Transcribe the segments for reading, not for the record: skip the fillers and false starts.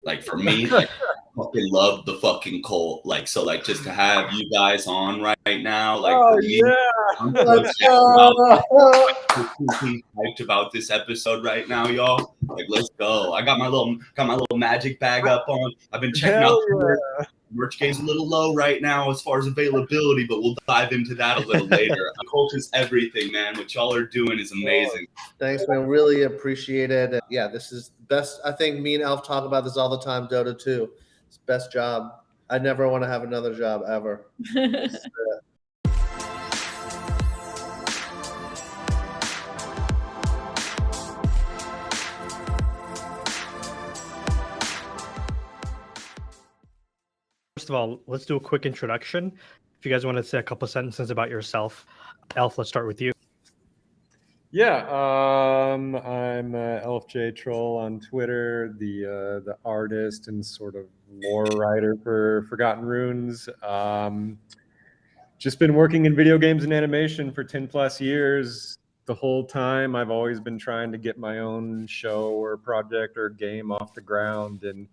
Like for me, like I fucking love the fucking cult. Like so, like just to have you guys on right now, like for me, I'm so hyped about this episode right now, y'all. Like let's go. I got my little magic bag up on. I've been checking out the merch game's a little low right now as far as availability, but we'll dive into that a little later. Cult is everything, man. What y'all are doing is amazing. Thanks, man. Really appreciate it. And yeah, this is best. I think me and Elf talk about this all the time. Dotta too. It's best job. I never want to have another job ever. First of all, let's do a quick introduction. If you guys want to say a couple sentences about yourself. Elf, let's start with you. Yeah, I'm Elf J Troll on Twitter, the artist and sort of lore writer for Forgotton Runes. Just been working in video games and animation for 10 plus years. The whole time I've always been trying to get my own show or project or game off the ground, and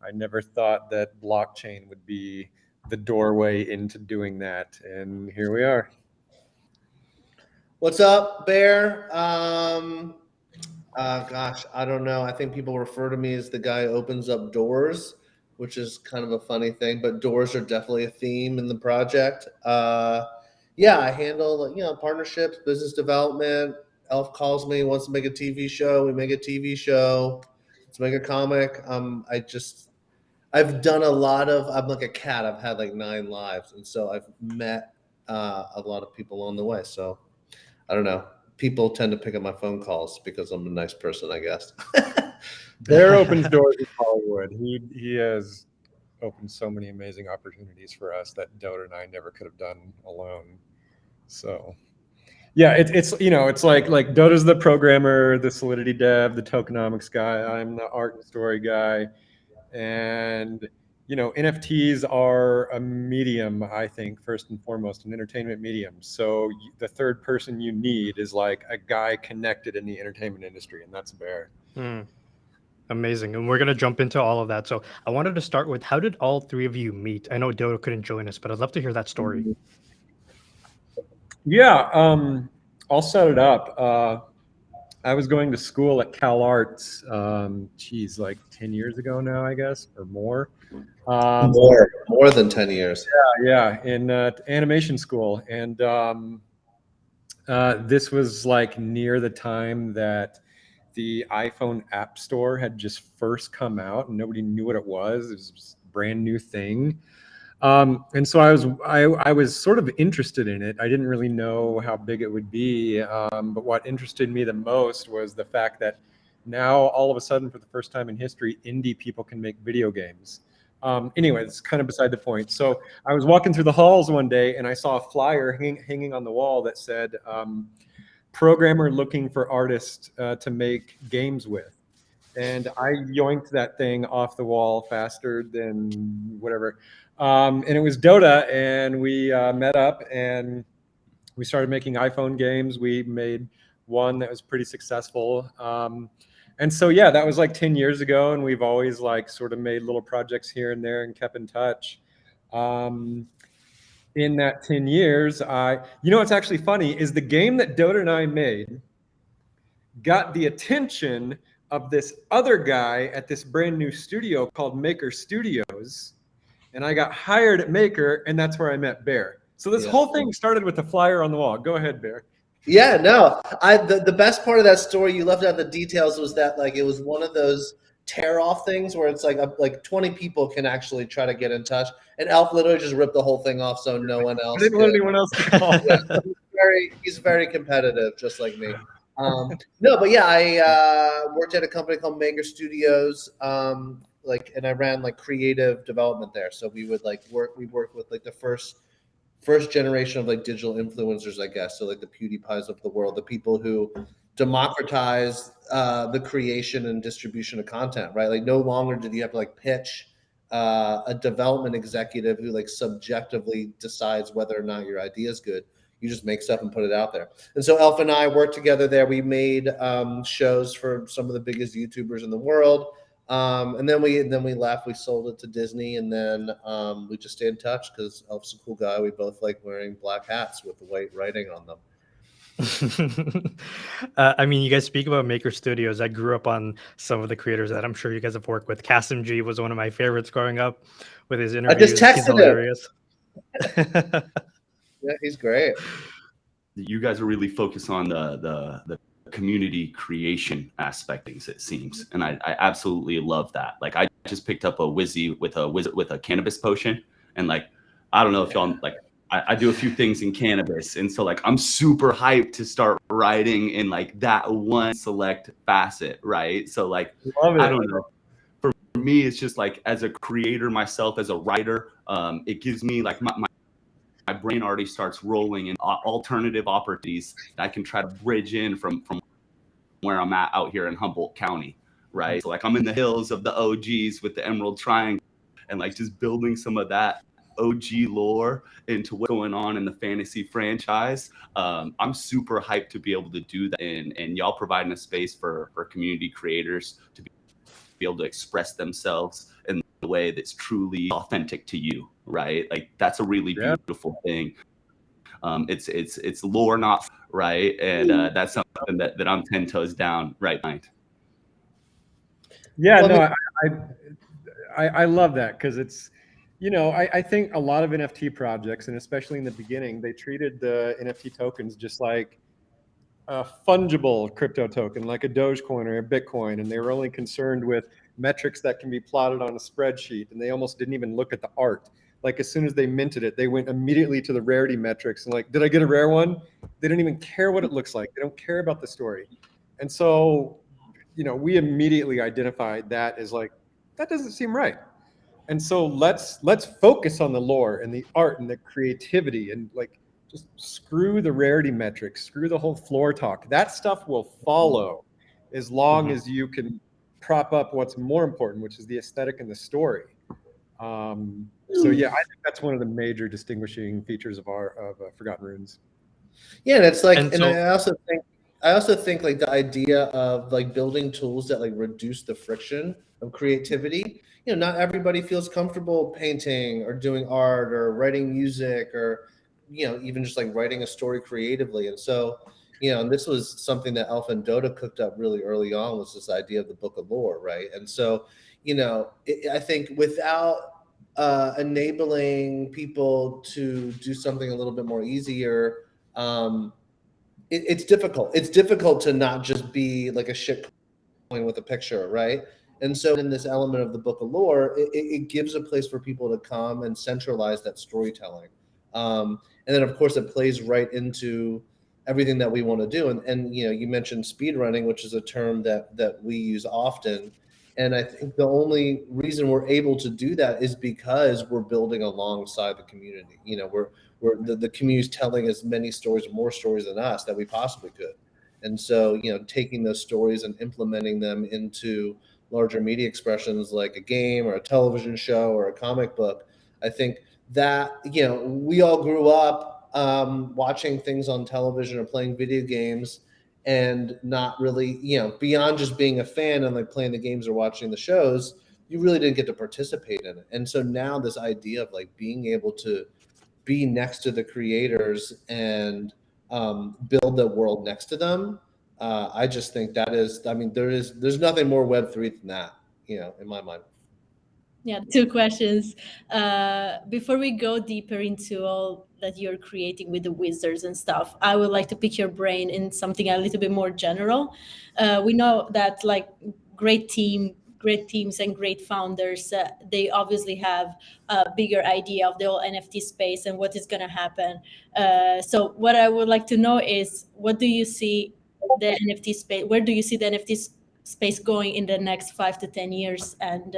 I never thought that blockchain would be the doorway into doing that, and here we are. What's up, Bear? Gosh, I don't know. I think people refer to me as the guy who opens up doors, which is kind of a funny thing, but doors are definitely a theme in the project. Yeah, I handle partnerships, business development. Elf calls me, wants to make a TV show. We make a TV show. Let's make a comic. I've done a lot of. I'm like a cat. I've had like 9 lives, and so I've met a lot of people along the way. So I don't know. People tend to pick up my phone calls because I'm a nice person, I guess. Bear opens doors in Hollywood. He has opened so many amazing opportunities for us that Dotta and I never could have done alone. So yeah, it's like Dotta's the programmer, the Solidity dev, the tokenomics guy. I'm the art and story guy. And NFTs are a medium, I think, first and foremost, an entertainment medium. So the third person you need is like a guy connected in the entertainment industry, and that's Bear. Amazing. And we're going to jump into all of that. So I wanted to start with, how did all 3 of you meet? I know Dotta couldn't join us, but I'd love to hear that story. Yeah, I'll set it up. I was going to school at Cal Arts, like 10 years ago now, I guess, or more. More than 10 years. Yeah, in animation school. And this was like near the time that the iPhone App Store had just first come out and nobody knew what it was. It was a brand new thing. And so I was sort of interested in it. I didn't really know how big it would be. But what interested me the most was the fact that now all of a sudden, for the first time in history, indie people can make video games. Anyway, it's kind of beside the point. So I was walking through the halls one day and I saw a flyer hanging on the wall that said, programmer looking for artists to make games with. And I yoinked that thing off the wall faster than whatever. And it was Dotta, and we met up and we started making iPhone games. We made one that was pretty successful. And so, yeah, that was like 10 years ago, and we've always like sort of made little projects here and there and kept in touch. In that 10 years, what's actually funny is the game that Dotta and I made got the attention of this other guy at this brand new studio called Maker Studios. And I got hired at Maker, and that's where I met Bear. So this whole thing started with a flyer on the wall. Go ahead, Bear. Yeah, no. The best part of that story, you left out the details, was that like it was one of those tear-off things where it's like 20 people can actually try to get in touch. And Elf literally just ripped the whole thing off so no one else I didn't want anyone else to call. He's very competitive, just like me. No, but yeah, I worked at a company called Maker Studios. And I ran like creative development there. So we would we worked with like the first generation of like digital influencers, I guess. So like the PewDiePies of the world, the people who democratize the creation and distribution of content, right? Like no longer did you have to like pitch a development executive who like subjectively decides whether or not your idea is good. You just make stuff and put it out there. And so Elf and I worked together there. We made shows for some of the biggest YouTubers in the world. And then we left. We sold it to Disney, and then we just stayed in touch because Elf's a cool guy. We both like wearing black hats with the white writing on them. I mean, you guys speak about Maker Studios. I grew up on some of the creators that I'm sure you guys have worked with. Kasim G was one of my favorites growing up with his interviews. I just texted He's hilarious. Yeah, he's great. You guys are really focused on the community creation aspect things, it seems, and I absolutely love that. Like, I just picked up a Wizzy with a cannabis potion, and like, I don't know if y'all like, I do a few things in cannabis, and so like, I'm super hyped to start writing in like that one select facet, right? So like, I don't know. For me, it's just like, as a creator myself, as a writer, it gives me like my brain already starts rolling in alternative opportunities that I can try to bridge in from where I'm at out here in Humboldt County, right? So like, I'm in the hills of the OGs with the Emerald Triangle, and like, just building some of that OG lore into what's going on in the fantasy franchise. I'm super hyped to be able to do that, and y'all providing a space for community creators to be able to express themselves in a way that's truly authentic to you, right? Like, that's a really beautiful thing. It's lore, not right, and that's something that I'm 10 toes down right now. Yeah, no, I love that, because it's, you know, I think a lot of NFT projects, and especially in the beginning, they treated the NFT tokens just like a fungible crypto token, like a Dogecoin or a Bitcoin, and they were only concerned with metrics that can be plotted on a spreadsheet, and they almost didn't even look at the art. Like, as soon as they minted it, they went immediately to the rarity metrics and like, did I get a rare one? They don't even care what it looks like. They don't care about the story. And so, you know, we immediately identified that as like, that doesn't seem right. And so let's focus on the lore and the art and the creativity, and like, just screw the rarity metrics, screw the whole floor talk. That stuff will follow as long as you can prop up what's more important, which is the aesthetic and the story. So yeah, I think that's one of the major distinguishing features of Forgotton Runes. Yeah, and it's like, and I also think like the idea of like building tools that like reduce the friction of creativity. You know, not everybody feels comfortable painting or doing art or writing music, or, you know, even just like writing a story creatively. And so, you know, and this was something that Alpha and Dotta cooked up really early on, was this idea of the book of lore, right? And so, you know, I think without enabling people to do something a little bit more easier, it's difficult. It's difficult to not just be like a shit coin with a picture, right? And so in this element of the book of lore, it gives a place for people to come and centralize that storytelling. And then of course it plays right into everything that we want to do. And you know, you mentioned speed running, which is a term that we use often. And I think the only reason we're able to do that is because we're building alongside the community. You know, the community's telling as many stories or more stories than us that we possibly could. And so, you know, taking those stories and implementing them into larger media expressions like a game or a television show or a comic book, I think that, you know, we all grew up watching things on television or playing video games, and not really, you know, beyond just being a fan and like playing the games or watching the shows, you really didn't get to participate in it. And so now this idea of like being able to be next to the creators and build the world next to them, I just think that is, I mean, there's nothing more Web3 than that, you know, in my mind. Yeah, two questions. Before we go deeper into all that you're creating with the wizards and stuff, I would like to pick your brain in something a little bit more general. We know that like great teams and great founders, they obviously have a bigger idea of the whole NFT space and what is going to happen. So what I would like to know is, what do you see the NFT space? Where do you see the NFT space going in the next 5 to 10 years? And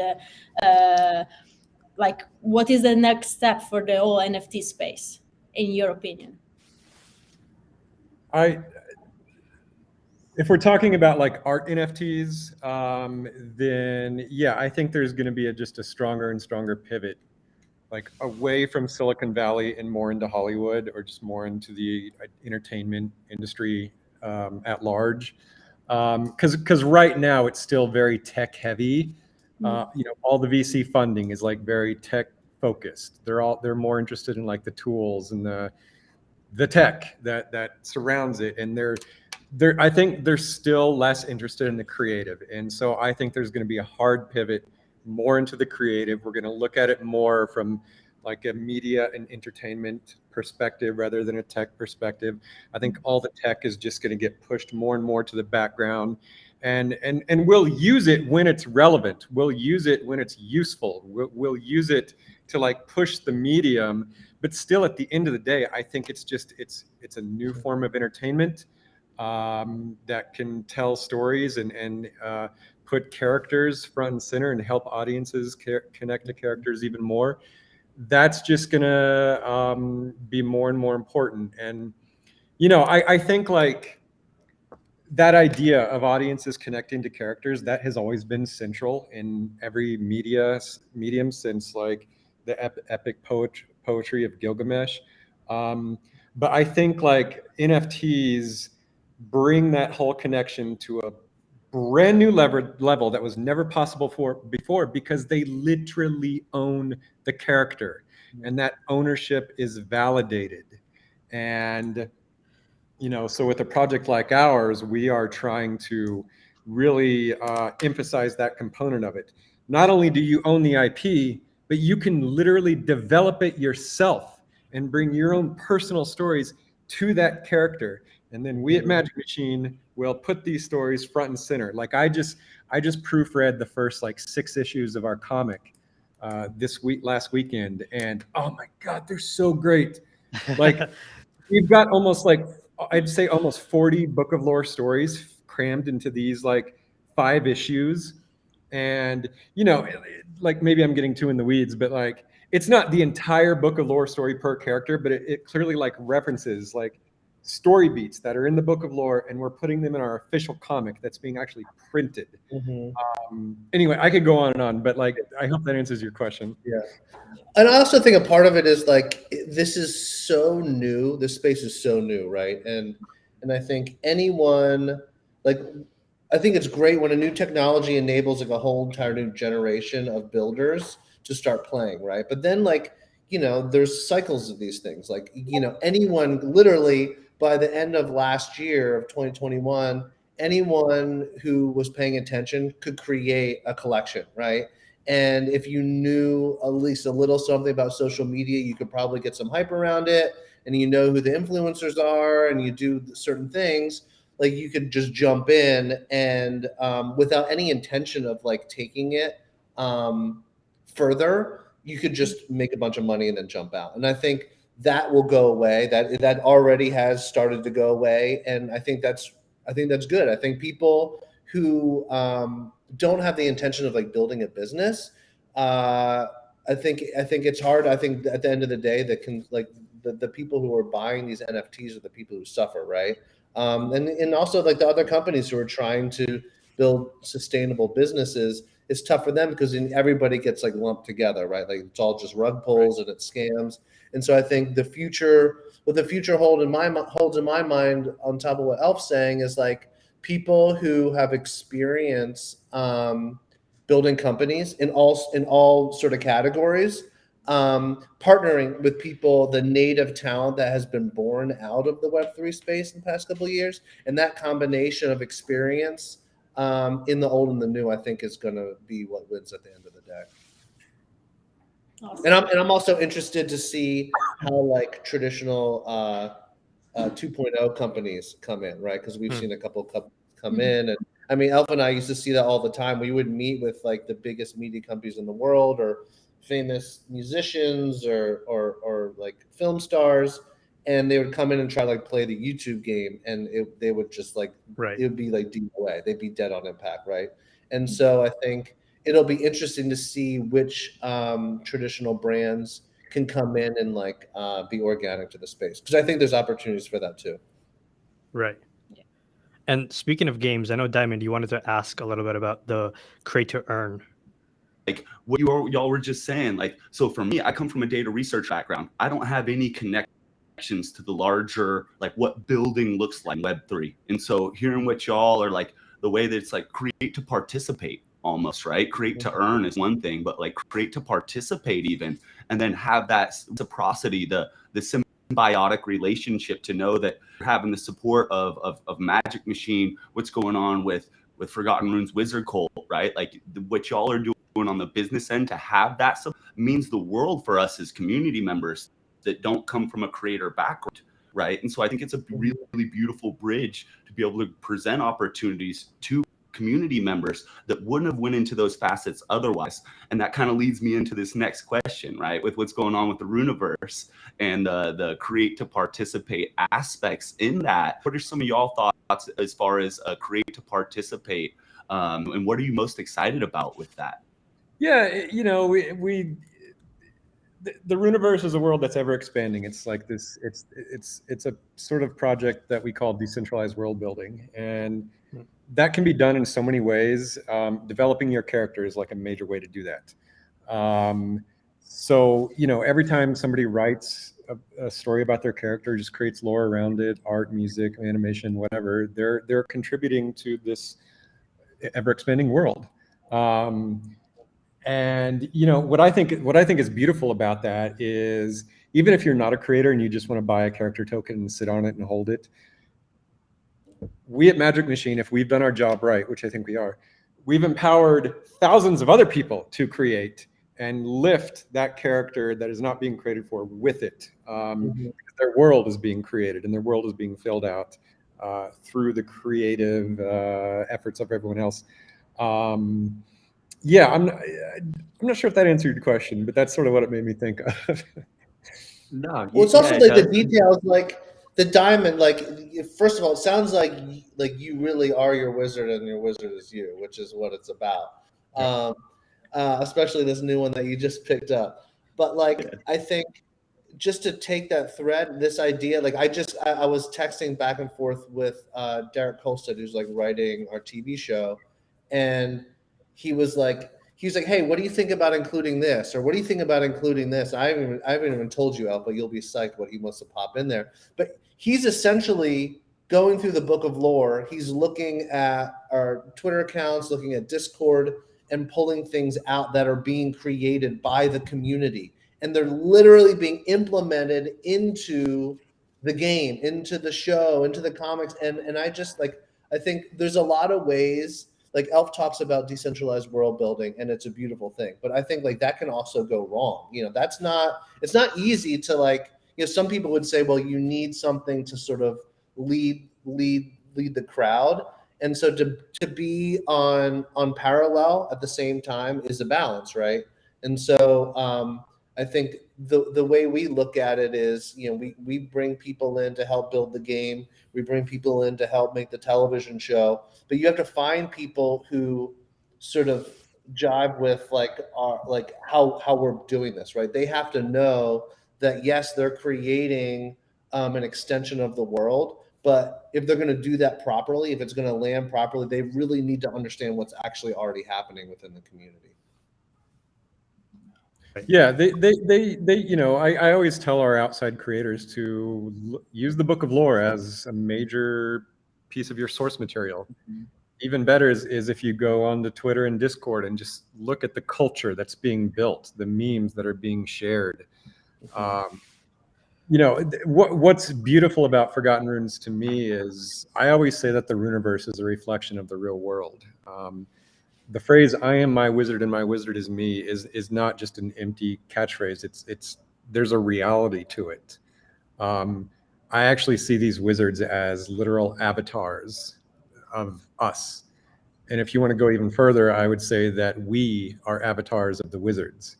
like, what is the next step for the whole NFT space, in your opinion? If we're talking about like art NFTs, then yeah, I think there's going to be just a stronger and stronger pivot, like away from Silicon Valley and more into Hollywood, or just more into the entertainment industry at large. Because right now it's still very tech heavy. You know, all the VC funding is like very tech focused. They're more interested in like the tools and the tech that surrounds it, and I think they're still less interested in the creative. And so I think there's going to be a hard pivot more into the creative. We're going to look at it more from like a media and entertainment perspective rather than a tech perspective. I think all the tech is just going to get pushed more and more to the background. And we'll use it when it's relevant. We'll use it when it's useful. We'll use it to like push the medium. But still, at the end of the day, I think it's a new form of entertainment that can tell stories and put characters front and center and help audiences connect to characters even more. That's just gonna be more and more important. And you know, I think like that idea of audiences connecting to characters, that has always been central in every medium since like the epic poetry of Gilgamesh. But I think like NFTs bring that whole connection to a brand new level that was never possible before, because they literally own the character, and that ownership is validated. And you know, so with a project like ours, we are trying to really emphasize that component of it. Not only do you own the IP, but you can literally develop it yourself and bring your own personal stories to that character. And then we at Magic Machine will put these stories front and center. Like I just proofread the first like 6 issues of our comic last weekend, and oh my God, they're so great. Like we've got almost like, I'd say almost 40 book of lore stories crammed into these like 5 issues. And, you know, like maybe I'm getting too in the weeds, but like, it's not the entire book of lore story per character, but it clearly like references like story beats that are in the book of lore, and we're putting them in our official comic that's being actually printed. Anyway, I could go on and on, but like, I hope that answers your question. Yeah. And I also think a part of it is like, this is so new. This space is so new, right? And I think anyone, like, I think it's great when a new technology enables like a whole entire new generation of builders to start playing, right? But then like, you know, there's cycles of these things. Like, you know, anyone literally by the end of last year of 2021, anyone who was paying attention could create a collection, right? And if you knew at least a little something about social media, you could probably get some hype around it, and you know who the influencers are, and you do certain things, like you could just jump in and without any intention of like taking it further, you could just make a bunch of money and then jump out. And I think that will go away. That already has started to go away, and I think that's good. I think people who don't have the intention of like building a business, I think it's hard. I think at the end of the day, that can like the people who are buying these NFTs are the people who suffer, right? And also like the other companies who are trying to build sustainable businesses, it's tough for them because then everybody gets like lumped together, right? Like it's all just rug pulls and it's scams. And so I think what the future holds in my mind, on top of what Elf's saying, is like people who have experience building companies in all sort of categories, partnering with people, the native talent that has been born out of the Web3 space in the past couple of years, and that combination of experience in the old and the new, I think is going to be what wins at the end of the day. Awesome. And I'm also interested to see how like traditional 2.0 companies come in, right? Because we've seen a couple come in, and I mean, Elf and I used to see that all the time. We would meet with like the biggest media companies in the world, or famous musicians, or like film stars, and they would come in and try to like play the YouTube game, and they would just like, it would be like DOA. They'd be dead on impact, right? And so I think it'll be interesting to see which traditional brands can come in and like be organic to the space, because I think there's opportunities for that too. Right. Yeah. And speaking of games, I know Diamond, you wanted to ask a little bit about the create to earn. Like what y'all were just saying, like, so for me, I come from a data research background. I don't have any connections to the larger, like what building looks like in Web3. And so hearing what y'all are like, the way that it's like create to participate almost, right? Create to earn is one thing, but like create to participate even, and then have that reciprocity, the symbiotic relationship to know that you're having the support of Magic Machine, what's going on with Forgotton Runes Wizard Cult, right? Like what y'all are doing on the business end, to have that means the world for us as community members that don't come from a creator background, right? And so I think it's a really, really beautiful bridge to be able to present opportunities to community members that wouldn't have went into those facets otherwise. And that kind of leads me into this next question, right? With what's going on with the Runeverse and the create to participate aspects in that. What are some of y'all thoughts as far as create to participate? And what are you most excited about with that? Yeah, you know, the Runeverse is a world that's ever expanding. It's like this. It's a sort of project that we call decentralized world building, and that can be done in so many ways. Developing your character is like a major way to do that. So you know, every time somebody writes a story about their character, just creates lore around it, art, music, animation, whatever, they're contributing to this ever expanding world. And you know what I think is beautiful about that is, even if you're not a creator and you just want to buy a character token and sit on it and hold it, we at Magic Machine, if we've done our job right, which I think we are, we've empowered thousands of other people to create and lift that character that is not being created for with it. Their world is being created and their world is being filled out through the creative efforts of everyone else. Yeah, I'm not sure if that answered your question, but that's sort of what it made me think of. No, well, it's also like the details, like the diamond. Like, first of all, it sounds like you really are your wizard, and your wizard is you, which is what it's about. Especially this new one that you just picked up. But like, I think just to take that thread, this idea, like I was texting back and forth with Derek Kolstad, who's like writing our TV show, and he was like, hey, what do you think about including this? Or what do you think about including this? I haven't even told you, Elf, but you'll be psyched what he wants to pop in there. But he's essentially going through the book of lore. He's looking at our Twitter accounts, looking at Discord, and pulling things out that are being created by the community. And they're literally being implemented into the game, into the show, into the comics. And I just like, I think there's a lot of ways. Like Elf talks about decentralized world building, and it's a beautiful thing. But I think like that can also go wrong. You know, it's not easy to like, you know, some people would say, well, you need something to sort of lead the crowd. And so to be on parallel at the same time is a balance, right? And so I think the way we look at it is, you know, we bring people in to help build the game. We bring people in to help make the television show. But you have to find people who sort of jive with like how we're doing this, right? They have to know that yes, they're creating an extension of the world, but if they're going to do that properly, if it's going to land properly, they really need to understand what's actually already happening within the community. Yeah, they you know, I always tell our outside creators to use the book of lore as a major piece of your source material. Even better is if you go on to Twitter and Discord and just look at the culture that's being built, the memes that are being shared. You know, what's beautiful about Forgotton Runes to me is I always say that the Runeverse is a reflection of the real world. The phrase "I am my wizard and my wizard is me" is not just an empty catchphrase. There's a reality to it. I actually see these wizards as literal avatars of us. And if you want to go even further, I would say that we are avatars of the wizards.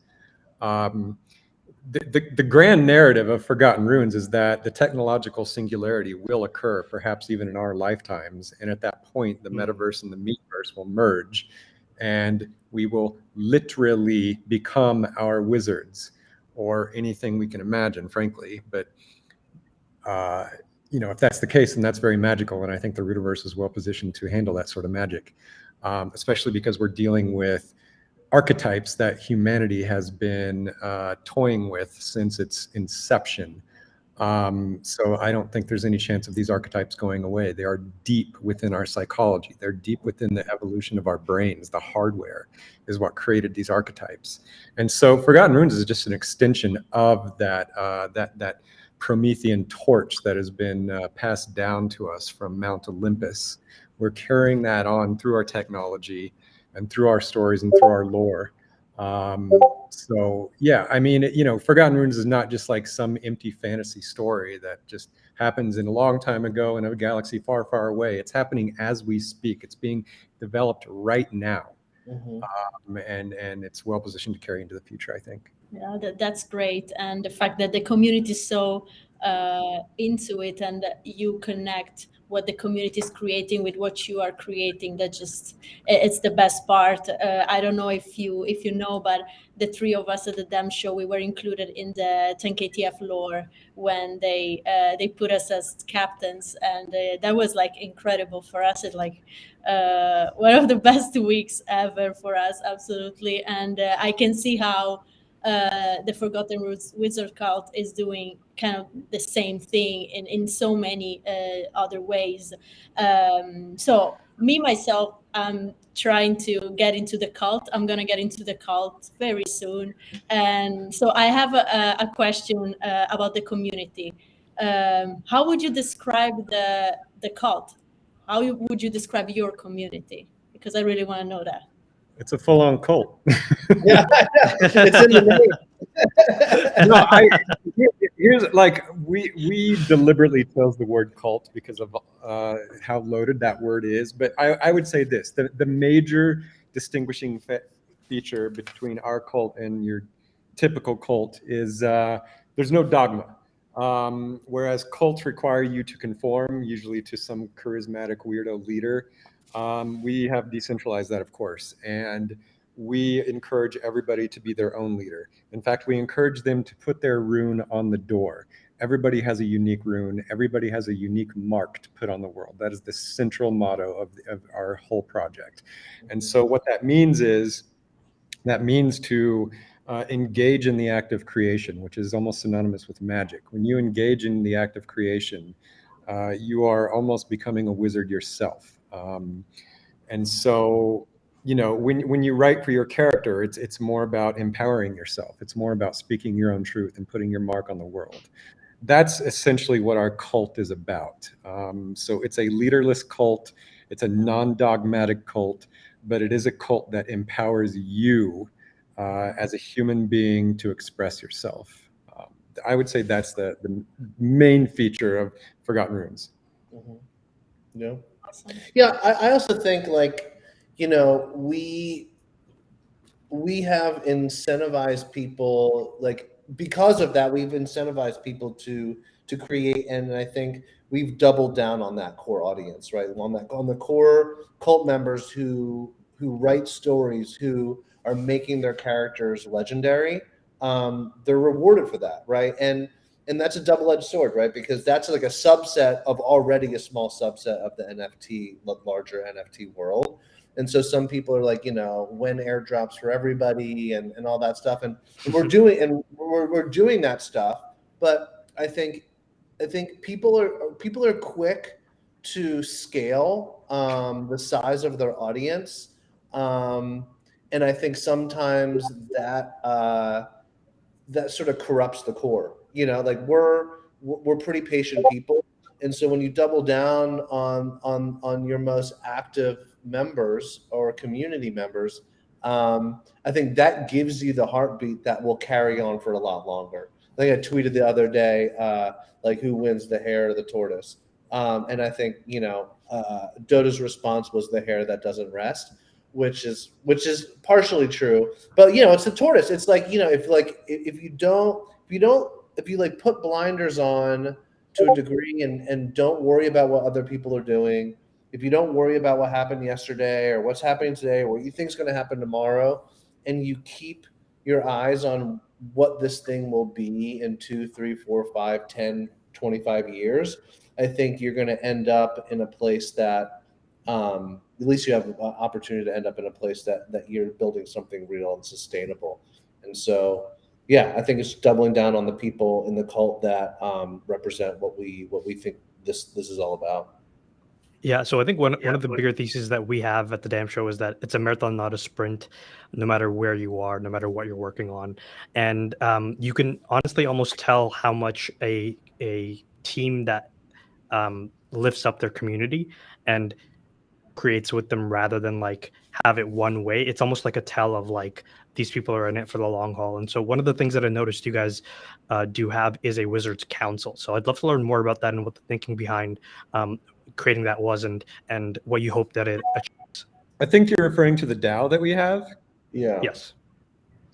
The grand narrative of Forgotton Runes is that the technological singularity will occur, perhaps even in our lifetimes. And at that point, the metaverse and the meatverse will merge, and we will literally become our wizards, or anything we can imagine, frankly. But you know, if that's the case, then that's very magical, and I think the Runeverse is well positioned to handle that sort of magic, especially because we're dealing with archetypes that humanity has been toying with since its inception. So I don't think there's any chance of these archetypes going away. They are deep within our psychology. They're deep within the evolution of our brains. The hardware is what created these archetypes. And so Forgotton Runes is just an extension of that, that Promethean torch that has been passed down to us from Mount Olympus. We're carrying that on through our technology and through our stories and through our lore. So yeah, I mean, you know, Forgotton Runes is not just like some empty fantasy story that just happens in a long time ago in a galaxy far, far away. It's happening as we speak. It's being developed right now. And it's well positioned to carry into the future, I think. Yeah, that's great. And the fact that the community is so into it, and you connect what the community is creating with what you are creating, that just, it's the best part. I don't know if you know, but the three of us at the Dem Show, we were included in the 10KTF lore when they put us as captains, and that was like incredible for us. It's like one of the best weeks ever for us, absolutely. And I can see how the Forgotton Runes Wizard Cult is doing kind of the same thing in so many other ways. So me, myself, I'm trying to get into the cult. I'm going to get into the cult very soon. And so I have a question about the community. How would you describe the cult? How would you describe your community? Because I really want to know that. It's a full-on cult. Yeah, it's in the name. No, here's like we deliberately chose the word cult because of how loaded that word is. But I would say this: the major distinguishing feature between our cult and your typical cult is there's no dogma. Whereas cults require you to conform, usually to some charismatic weirdo leader. We have decentralized that, of course, and we encourage everybody to be their own leader. In fact, we encourage them to put their rune on the door. Everybody has a unique rune. Everybody has a unique mark to put on the world. That is the central motto of our whole project. And so what that means is, that means to engage in the act of creation, which is almost synonymous with magic. When you engage in the act of creation, you are almost becoming a wizard yourself. And so, you know, when you write for your character, it's more about empowering yourself. It's more about speaking your own truth and putting your mark on the world. That's essentially what our cult is about. So it's a leaderless cult. It's a non-dogmatic cult, but it is a cult that empowers you as a human being to express yourself. I would say that's the main feature of Forgotton Runes. Yeah. Yeah, I also think, like, you know, we have incentivized people, like, because of that, we've incentivized people to create, and I think we've doubled down on that core audience, right? On the core cult members who write stories, who are making their characters legendary. They're rewarded for that, right? And that's a double-edged sword, right? Because that's like a subset of already a small subset of the NFT, larger NFT world. And so some people are like, you know, when airdrops for everybody and all that stuff. And we're doing that stuff. But I think people are quick to scale the size of their audience. And I think sometimes that that sort of corrupts the core. You know, like we're pretty patient people, and so when you double down on your most active members or community members, I think that gives you the heartbeat that will carry on for a lot longer. I think I tweeted the other day, like, who wins, the hare or the tortoise? And I think, you know, Dotta's response was the hare that doesn't rest, which is partially true. But, you know, it's the tortoise. It's like, you know, if you like put blinders on to a degree and don't worry about what other people are doing, if you don't worry about what happened yesterday or what's happening today or what you think is going to happen tomorrow, and you keep your eyes on what this thing will be in 2, 3, 4, 5, 10, 25 years, I think you're going to end up in a place that at least you have an opportunity to end up in a place that you're building something real and sustainable. And so yeah, I think it's doubling down on the people in the cult that represent what we think this is all about. Yeah, so I think one of the bigger theses that we have at the Damn Show is that it's a marathon, not a sprint, no matter where you are, no matter what you're working on. And you can honestly almost tell how much a team that lifts up their community and creates with them rather than like have it one way. It's almost like a tell of like these people are in it for the long haul. And so one of the things that I noticed you guys do have is a Wizards Council. So I'd love to learn more about that and what the thinking behind creating that was and what you hope that it achieves. I think you're referring to the DAO that we have. Yeah. Yes.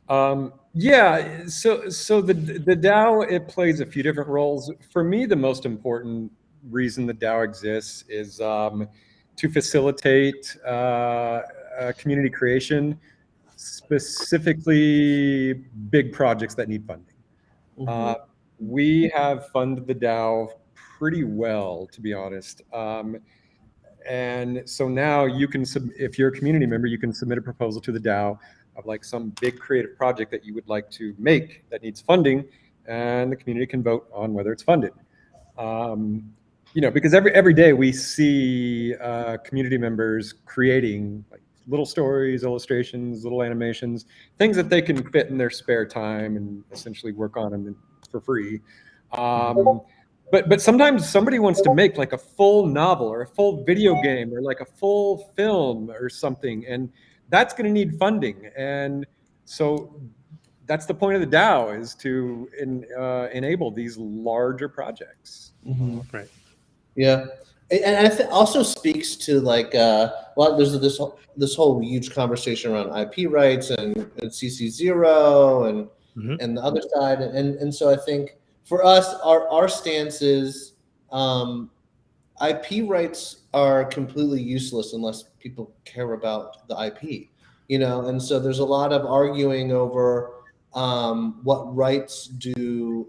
Yeah. So the DAO, it plays a few different roles. For me, the most important reason the DAO exists is to facilitate community creation, specifically big projects that need funding. We have funded the DAO pretty well, to be honest. And so now you can, if you're a community member, you can submit a proposal to the DAO of like some big creative project that you would like to make that needs funding, and the community can vote on whether it's funded. You know, because every day we see community members creating like little stories, illustrations, little animations, things that they can fit in their spare time and essentially work on them for free. But sometimes somebody wants to make like a full novel or a full video game or like a full film or something, and that's going to need funding. And so that's the point of the DAO, is to enable these larger projects. Right. Yeah, and I also speaks to like well, there's this whole huge conversation around IP rights and CC0 and the other side, and so I think for us, our stance is IP rights are completely useless unless people care about the IP, you know, and so there's a lot of arguing over what rights do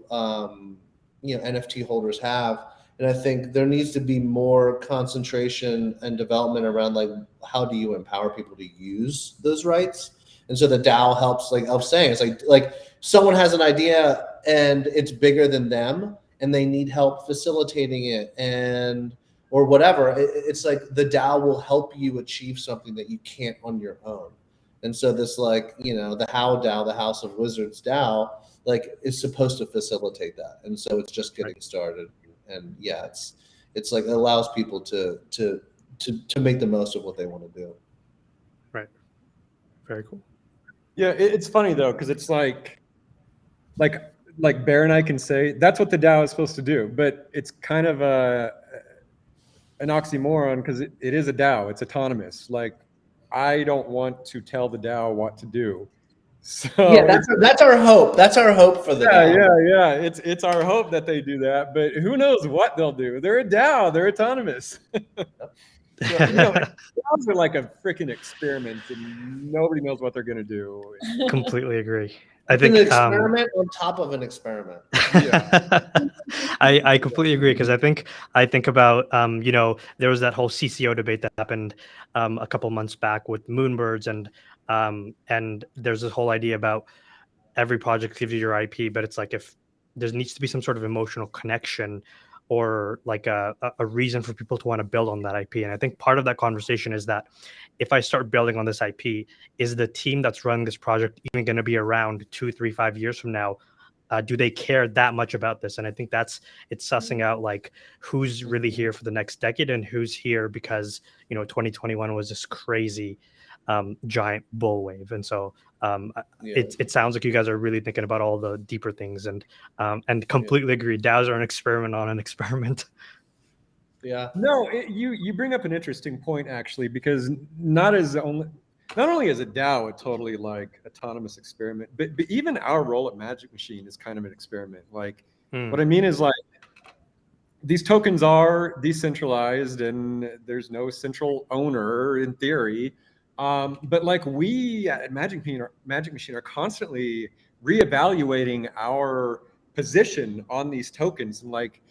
you know, NFT holders have. And I think there needs to be more concentration and development around like how do you empower people to use those rights. And so the DAO helps, like I was saying, it's like someone has an idea and it's bigger than them and they need help facilitating it and or whatever. It's like the DAO will help you achieve something that you can't on your own. And so this, like, you know, the HOW DAO, the House of Wizards DAO, like is supposed to facilitate that. And so it's just getting started. And yeah, it's like it allows people to make the most of what they want to do. Right. Very cool. Yeah, it's funny though, because it's like Bear and I can say that's what the DAO is supposed to do, but it's kind of an oxymoron because it is a DAO. It's autonomous. Like I don't want to tell the DAO what to do. So yeah, that's our hope. That's our hope for the DAO. Yeah. It's our hope that they do that, but who knows what they'll do? They're a DAO. They're autonomous. So, you know, DAOs are like a freaking experiment, and nobody knows what they're going to do. Completely agree. I think an experiment on top of an experiment. Yeah. I completely agree, because I think about you know, there was that whole CCO debate that happened a couple months back with Moonbirds, and there's this whole idea about every project gives you your IP, but it's like if there needs to be some sort of emotional connection or like a reason for people to want to build on that IP. And I think part of that conversation is that if I start building on this IP, is the team that's running this project even going to be around 2, 3, 5 years from now? Do they care that much about this? And I think it's sussing out like who's really here for the next decade and who's here because, you know, 2021 was this crazy giant bull wave. And so it sounds like you guys are really thinking about all the deeper things, and completely agree. DAOs are an experiment on an experiment. Yeah. No, you bring up an interesting point actually, because not only is a DAO a totally like autonomous experiment, but even our role at Magic Machine is kind of an experiment. Like what I mean is like these tokens are decentralized and there's no central owner in theory. But like we at Magic Machine are constantly reevaluating our position on these tokens, and like,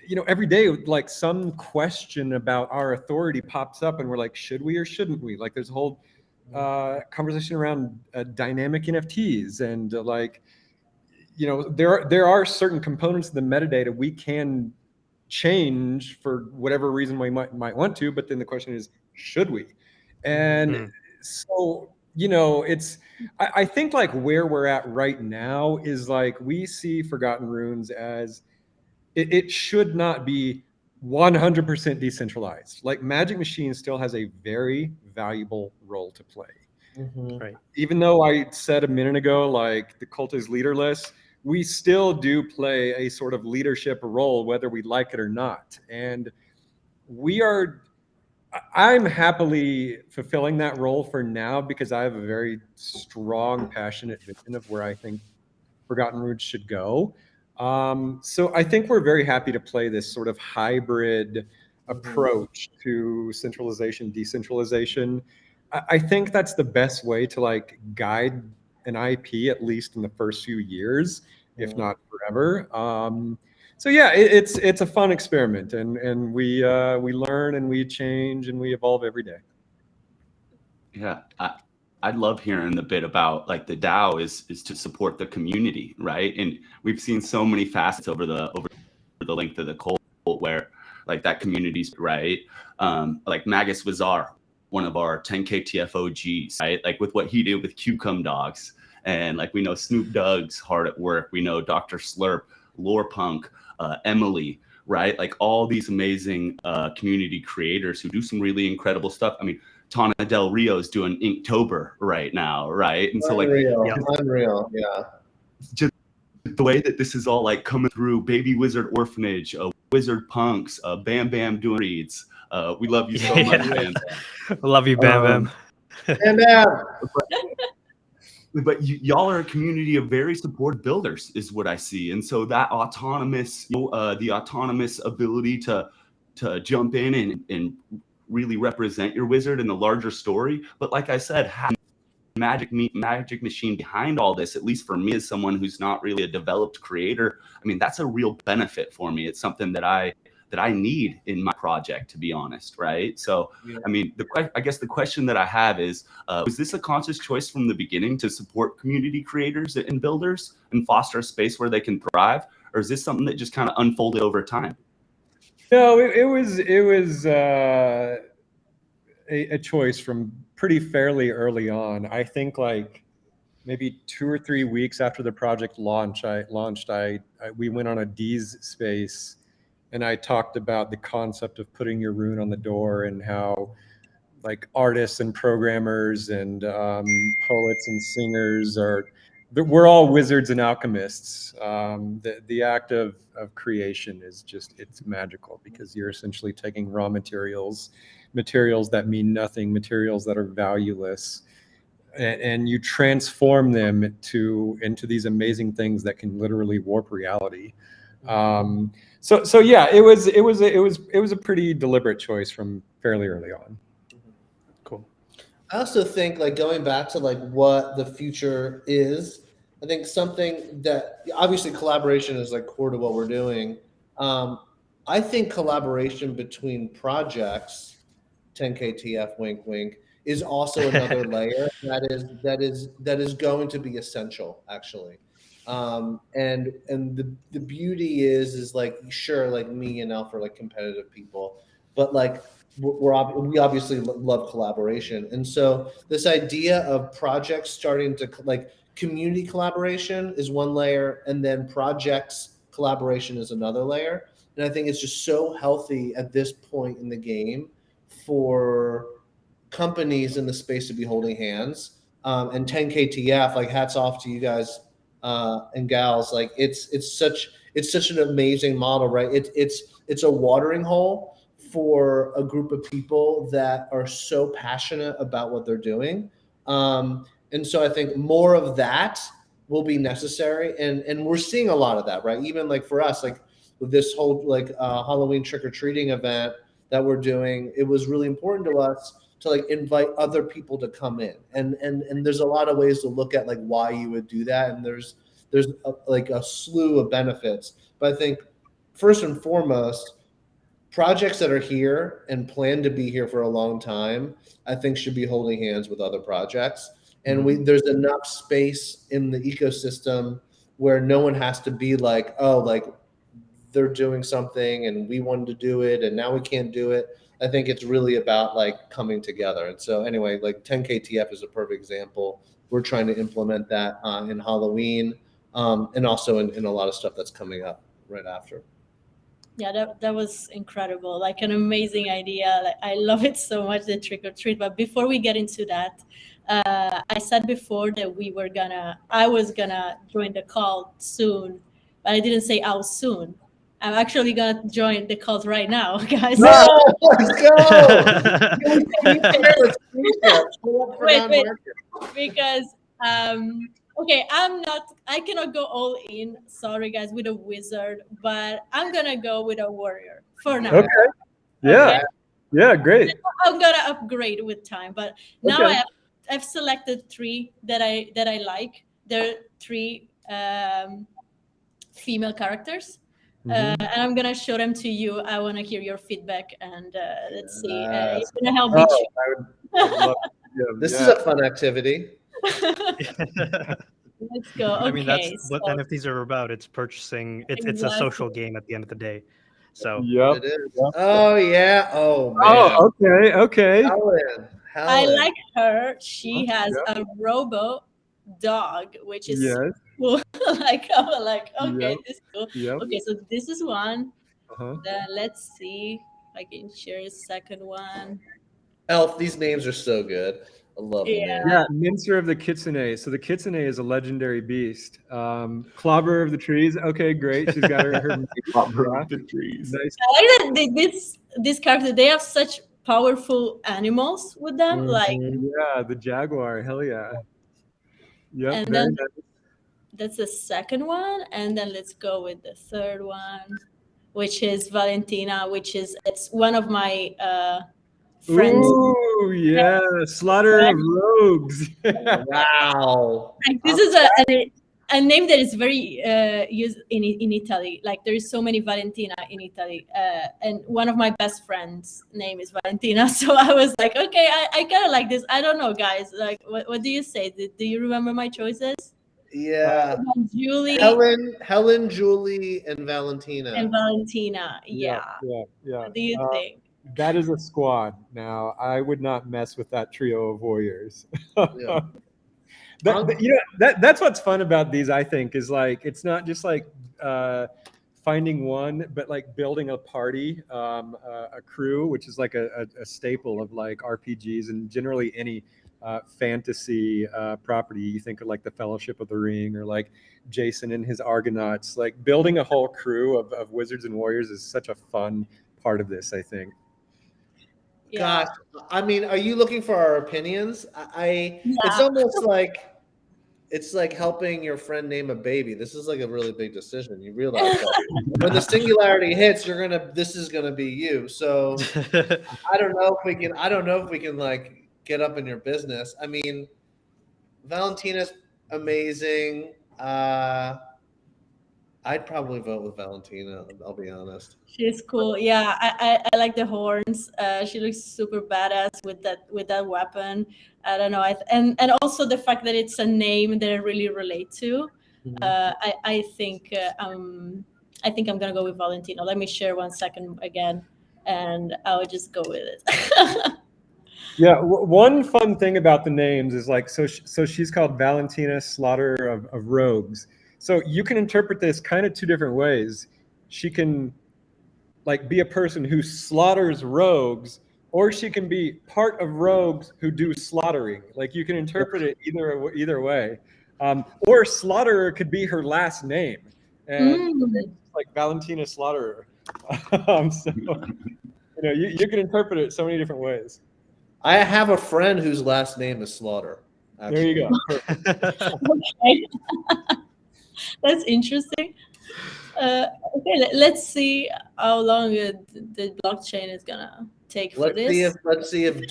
you know, every day like some question about our authority pops up and we're like, should we or shouldn't we? Like there's a whole conversation around dynamic NFTs and like, you know, there are certain components of the metadata we can change for whatever reason we might want to, but then the question is, should we? And so, you know, I think like where we're at right now is like we see Forgotton Runes as it should not be 100% decentralized. Like Magic Machine still has a very valuable role to play. Right. Even though I said a minute ago, like the cult is leaderless, we still do play a sort of leadership role, whether we like it or not. And I'm happily fulfilling that role for now because I have a very strong, passionate vision of where I think Forgotton Runes should go. So I think we're very happy to play this sort of hybrid approach to centralization, decentralization. I think that's the best way to like guide an IP, at least in the first few years, if not forever. So yeah, it's a fun experiment, and we learn and we change and we evolve every day. Yeah, I love hearing the bit about like the DAO is to support the community, right? And we've seen so many facets over the length of the cult where like that community's right. Like Magus Wazar, one of our 10K TFOGs, right? Like with what he did with Cucumb Dogs. And like we know Snoop Dogg's hard at work. We know Dr. Slurp, Lorepunk, Emily, right? Like all these amazing community creators who do some really incredible stuff. I mean, Tana Del Rio's doing Inktober right now, right? And so like unreal, yeah. Just the way that this is all like coming through, Baby Wizard Orphanage, Wizard Punks, Bam Bam doing reads. We love you so much, Bam Bam. Love you, Bam Bam. Bam Bam. But y'all are a community of very supportive builders, is what I see, and so that autonomous, the autonomous ability to jump in and really represent your wizard in the larger story. But like I said, have magic machine behind all this, at least for me as someone who's not really a developed creator, I mean, that's a real benefit for me. It's something that I need in my project, to be honest, right? So, I mean, I guess the question that I have is, was this a conscious choice from the beginning to support community creators and builders and foster a space where they can thrive? Or is this something that just kind of unfolded over time? No, it was a choice from pretty fairly early on. I think like maybe 2 or 3 weeks after the project launched, we went on a D's space, and I talked about the concept of putting your rune on the door and how like artists and programmers and poets and singers we're all wizards and alchemists. The act of creation is it's magical because you're essentially taking raw materials that mean nothing, materials that are valueless, and you transform them into these amazing things that can literally warp reality. So yeah, it was a pretty deliberate choice from fairly early on. Cool. I also think like going back to like what the future is, I think something that obviously collaboration is like core to what we're doing. I think collaboration between projects, 10KTF wink wink, is also another layer that is going to be essential actually. And the beauty is like, sure, like me and Alf are like competitive people, but like we obviously love collaboration. And so this idea of projects starting to like community collaboration is one layer, and then projects collaboration is another layer. And I think it's just so healthy at this point in the game for companies in the space to be holding hands. And 10KTF, like hats off to you guys and gals. Like it's such an amazing model, right? It's a watering hole for a group of people that are so passionate about what they're doing. And so I think more of that will be necessary. And we're seeing a lot of that, right? Even like for us, like with this whole like Halloween trick-or-treating event that we're doing, it was really important to us to like invite other people to come in. And there's a lot of ways to look at like why you would do that. And there's like a slew of benefits. But I think first and foremost, projects that are here and plan to be here for a long time, I think should be holding hands with other projects. And there's enough space in the ecosystem where no one has to be like, oh, like they're doing something and we wanted to do it and now we can't do it. I think it's really about like coming together. And so anyway, like 10KTF is a perfect example. We're trying to implement that in Halloween and also in a lot of stuff that's coming up right after. Yeah, that was incredible. Like an amazing idea. Like I love it so much, the trick or treat. But before we get into that, I said before that I was gonna join the call soon, but I didn't say how soon. I'm actually gonna join the cult right now, guys. No, let's go. Wait, because okay, I cannot go all in. Sorry, guys, with a wizard, but I'm gonna go with a warrior for now. Okay. Yeah. Okay? Yeah. Great. I'm gonna upgrade with time, but now I've selected 3 that I like. There are 3 female characters. And I'm gonna show them to you. I want to hear your feedback, and let's see. It's gonna help me. This is a fun activity. Let's go. Okay, I mean, that's what NFTs are about. It's purchasing. It's a social game at the end of the day. So it is. Oh yeah. Oh man. Oh, okay. Helen. I like her. She has a robo dog, which is cool. I'm like, okay, this is cool. Okay, so this is one. Then let's see if I can share a second one. Elf, these names are so good. I love them. Yeah, Mincer of the Kitsune. So the Kitsune is a legendary beast. Clobber of the Trees. Okay, great. She's got her Clobber of the Trees. Nice. I like that this character, they have such powerful animals with them. Like the jaguar. Hell yeah. Yep. And then that's the second one. And then let's go with the third one, which is Valentina, it's one of my friends. Ooh, yeah, Slaughter of Rogues. Wow. Like, this is a name that is very used in Italy. Like there is so many Valentina in Italy, and one of my best friends' name is Valentina. So I was like, okay, I kind of like this. I don't know, guys. Like, what do you say? Do you remember my choices? Yeah. Julie, Helen, Julie, and Valentina. Yeah. What do you think? That is a squad. Now, I would not mess with that trio of warriors. That's what's fun about these, I think, is like it's not just like finding one, but like building a party, a crew, which is like a staple of like RPGs and generally any fantasy property. You think of like the Fellowship of the Ring or like Jason and his Argonauts. Like building a whole crew of wizards and warriors is such a fun part of this, I think. Gosh, I mean, are you looking for our opinions? It's almost like it's like helping your friend name a baby. This is like a really big decision. You realize that when the singularity hits, this is gonna be you. So I don't know if we can like get up in your business. I mean, Valentina's amazing. I'd probably vote with Valentina. I'll be honest. She's cool. Yeah, I like the horns. She looks super badass with that weapon. I don't know. And also the fact that it's a name that I really relate to. I think I'm gonna go with Valentina. Let me share 1 second again, and I'll just go with it. Yeah, one fun thing about the names is like so she's called Valentina Slaughter of Rogues. So you can interpret this kind of 2 different ways. She can like be a person who slaughters rogues, or she can be part of rogues who do slaughtering. Like you can interpret it either way. Or Slaughterer could be her last name, and like Valentina Slaughterer. So you can interpret it so many different ways. I have a friend whose last name is Slaughter. Actually. There you go. Okay. That's interesting. Okay, let's see how long the blockchain is gonna take for this. Let's see if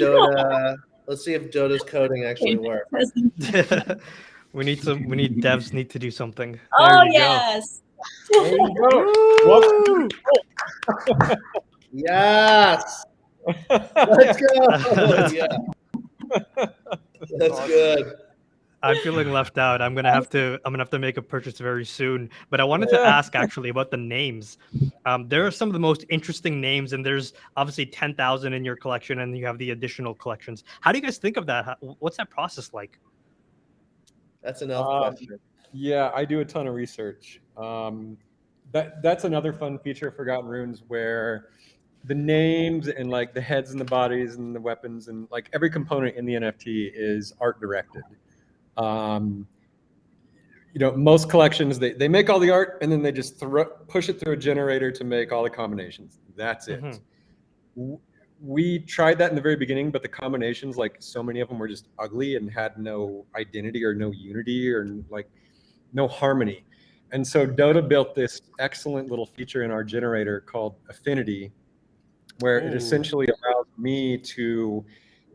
Dotta's coding actually works. we need devs need to do something. Oh yes. There you go. Yes. Let's go. Yeah. That's good. I'm feeling left out. I'm gonna have to make a purchase very soon. But I wanted to ask actually about the names. There are some of the most interesting names, and there's obviously 10,000 in your collection, and you have the additional collections. How do you guys think of that? What's that process like? That's an elf question. Yeah, I do a ton of research. That's another fun feature of Forgotten Runes, where the names and like the heads and the bodies and the weapons and like every component in the NFT is art directed. Most collections, they make all the art and then they just push it through a generator to make all the combinations. That's it. Mm-hmm. We tried that in the very beginning, but the combinations, like so many of them were just ugly and had no identity or no unity or like no harmony. And so Dotta built this excellent little feature in our generator called Affinity, where it essentially allows me to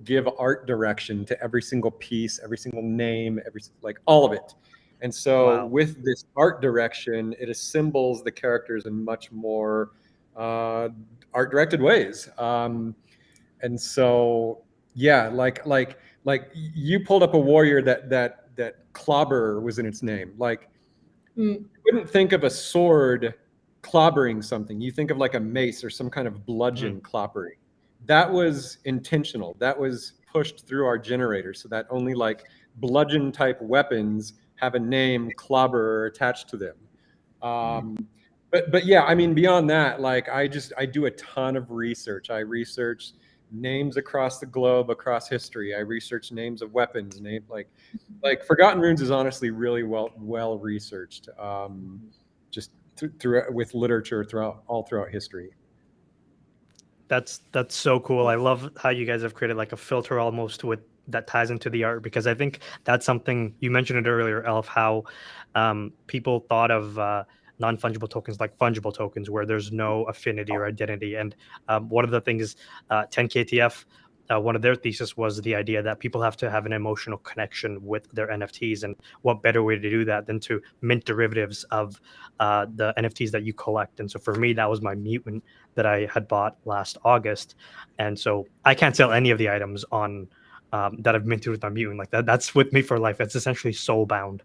give art direction to every single piece, every single name, like all of it. And so with this art direction, it assembles the characters in much more art directed ways. And so, yeah, like you pulled up a warrior that clobber was in its name. Like you wouldn't think of a sword clobbering something. You think of like a mace or some kind of bludgeon clobbering. That was intentional. That was pushed through our generator so that only like bludgeon type weapons have a name clobber attached to them. But yeah, I mean, beyond that, like I do a ton of research. I research names across the globe, across history. I research names of weapons, like Forgotten Runes is honestly really well researched, just through with literature all throughout history. That's so cool. I love how you guys have created like a filter almost that ties into the art, because I think that's something you mentioned it earlier, Elf, how people thought of non-fungible tokens like fungible tokens where there's no affinity or identity. And one of the things 10KTF, one of their thesis was the idea that people have to have an emotional connection with their NFTs, and what better way to do that than to mint derivatives of the NFTs that you collect. And so for me, that was my mutant that I had bought last August, and so I can't sell any of the items on that I've minted with my mutant. Like that's with me for life. It's essentially soul bound.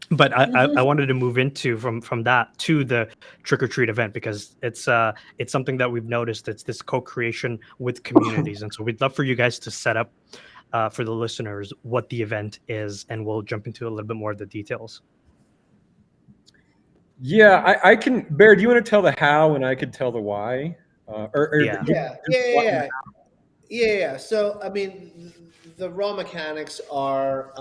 But I wanted to move into from that to the trick or treat event, because it's something that we've noticed. It's this co-creation with communities, and so we'd love for you guys to set up for the listeners what the event is, and we'll jump into a little bit more of the details. Yeah, I can. Bear, do you want to tell the how, and I could tell the why? Yeah. So, I mean, the raw mechanics are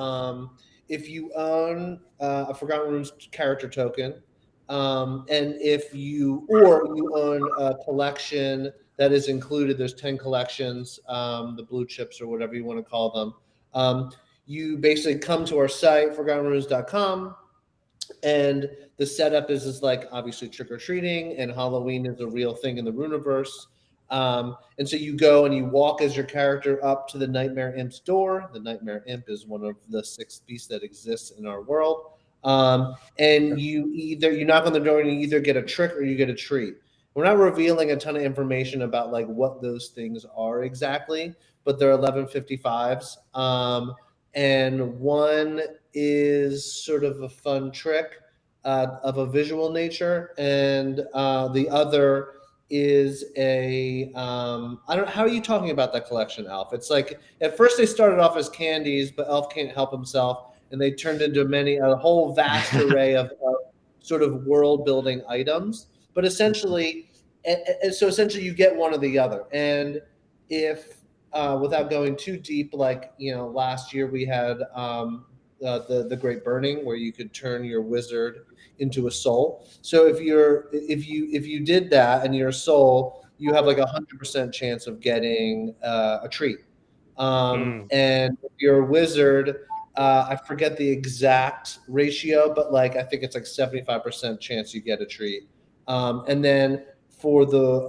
if you own a Forgotten Runes character token, and if you own a collection that is included, there's 10 collections, the blue chips or whatever you want to call them. You basically come to our site, ForgottenRunes.com, and the setup is like obviously trick or treating, and Halloween is a real thing in the Runeverse. And so you go and you walk as your character up to the Nightmare Imp's door. The Nightmare Imp is one of the 6 beasts that exists in our world. And you knock on the door and you either get a trick or you get a treat. We're not revealing a ton of information about like what those things are exactly, but they're 1155s. And one is sort of a fun trick of a visual nature, and the other is a how are you talking about that collection, Alf? It's like at first they started off as candies, but Elf can't help himself, and they turned into a whole vast array of sort of world building items. But essentially, you get one or the other. And if without going too deep, like last year we had the Great Burning, where you could turn your wizard into a soul. So if you did that and you're a soul, you have like 100% chance of getting a treat. And if you're a wizard, I forget the exact ratio, but like I think it's like 75% chance you get a treat. And then for the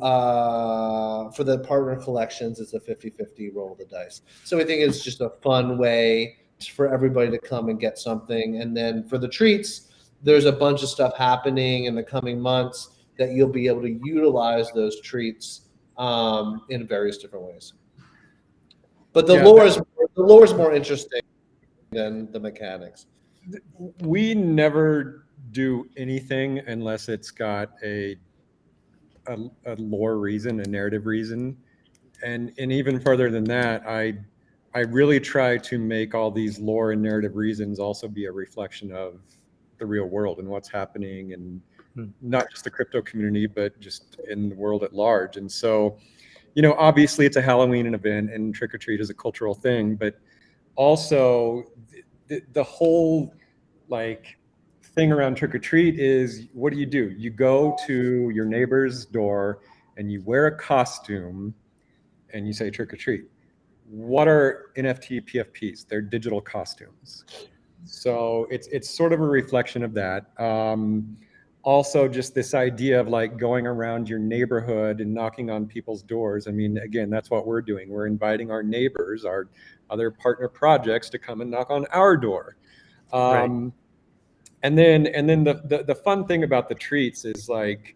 partner collections, it's a 50-50 roll of the dice. So I think it's just a fun way for everybody to come and get something. And then for the treats, there's a bunch of stuff happening in the coming months. that you'll be able to utilize those treats in various different ways. But the lore is more interesting than the mechanics. We never do anything unless it's got a lore reason, a narrative reason, and even further than that, I really try to make all these lore and narrative reasons also be a reflection of the real world and what's happening, and not just the crypto community, but just in the world at large. And so, you know, obviously it's a Halloween event and trick or treat is a cultural thing, but also the whole like thing around trick or treat is, what do? You go to your neighbor's door and you wear a costume and you say trick or treat. What are NFT PFPs? They're digital costumes. So it's sort of a reflection of that. Also, just this idea of like going around your neighborhood and knocking on people's doors. I mean, again, that's what we're doing. We're inviting our neighbors, our other partner projects, to come and knock on our door. Right. And then the fun thing about the treats is like,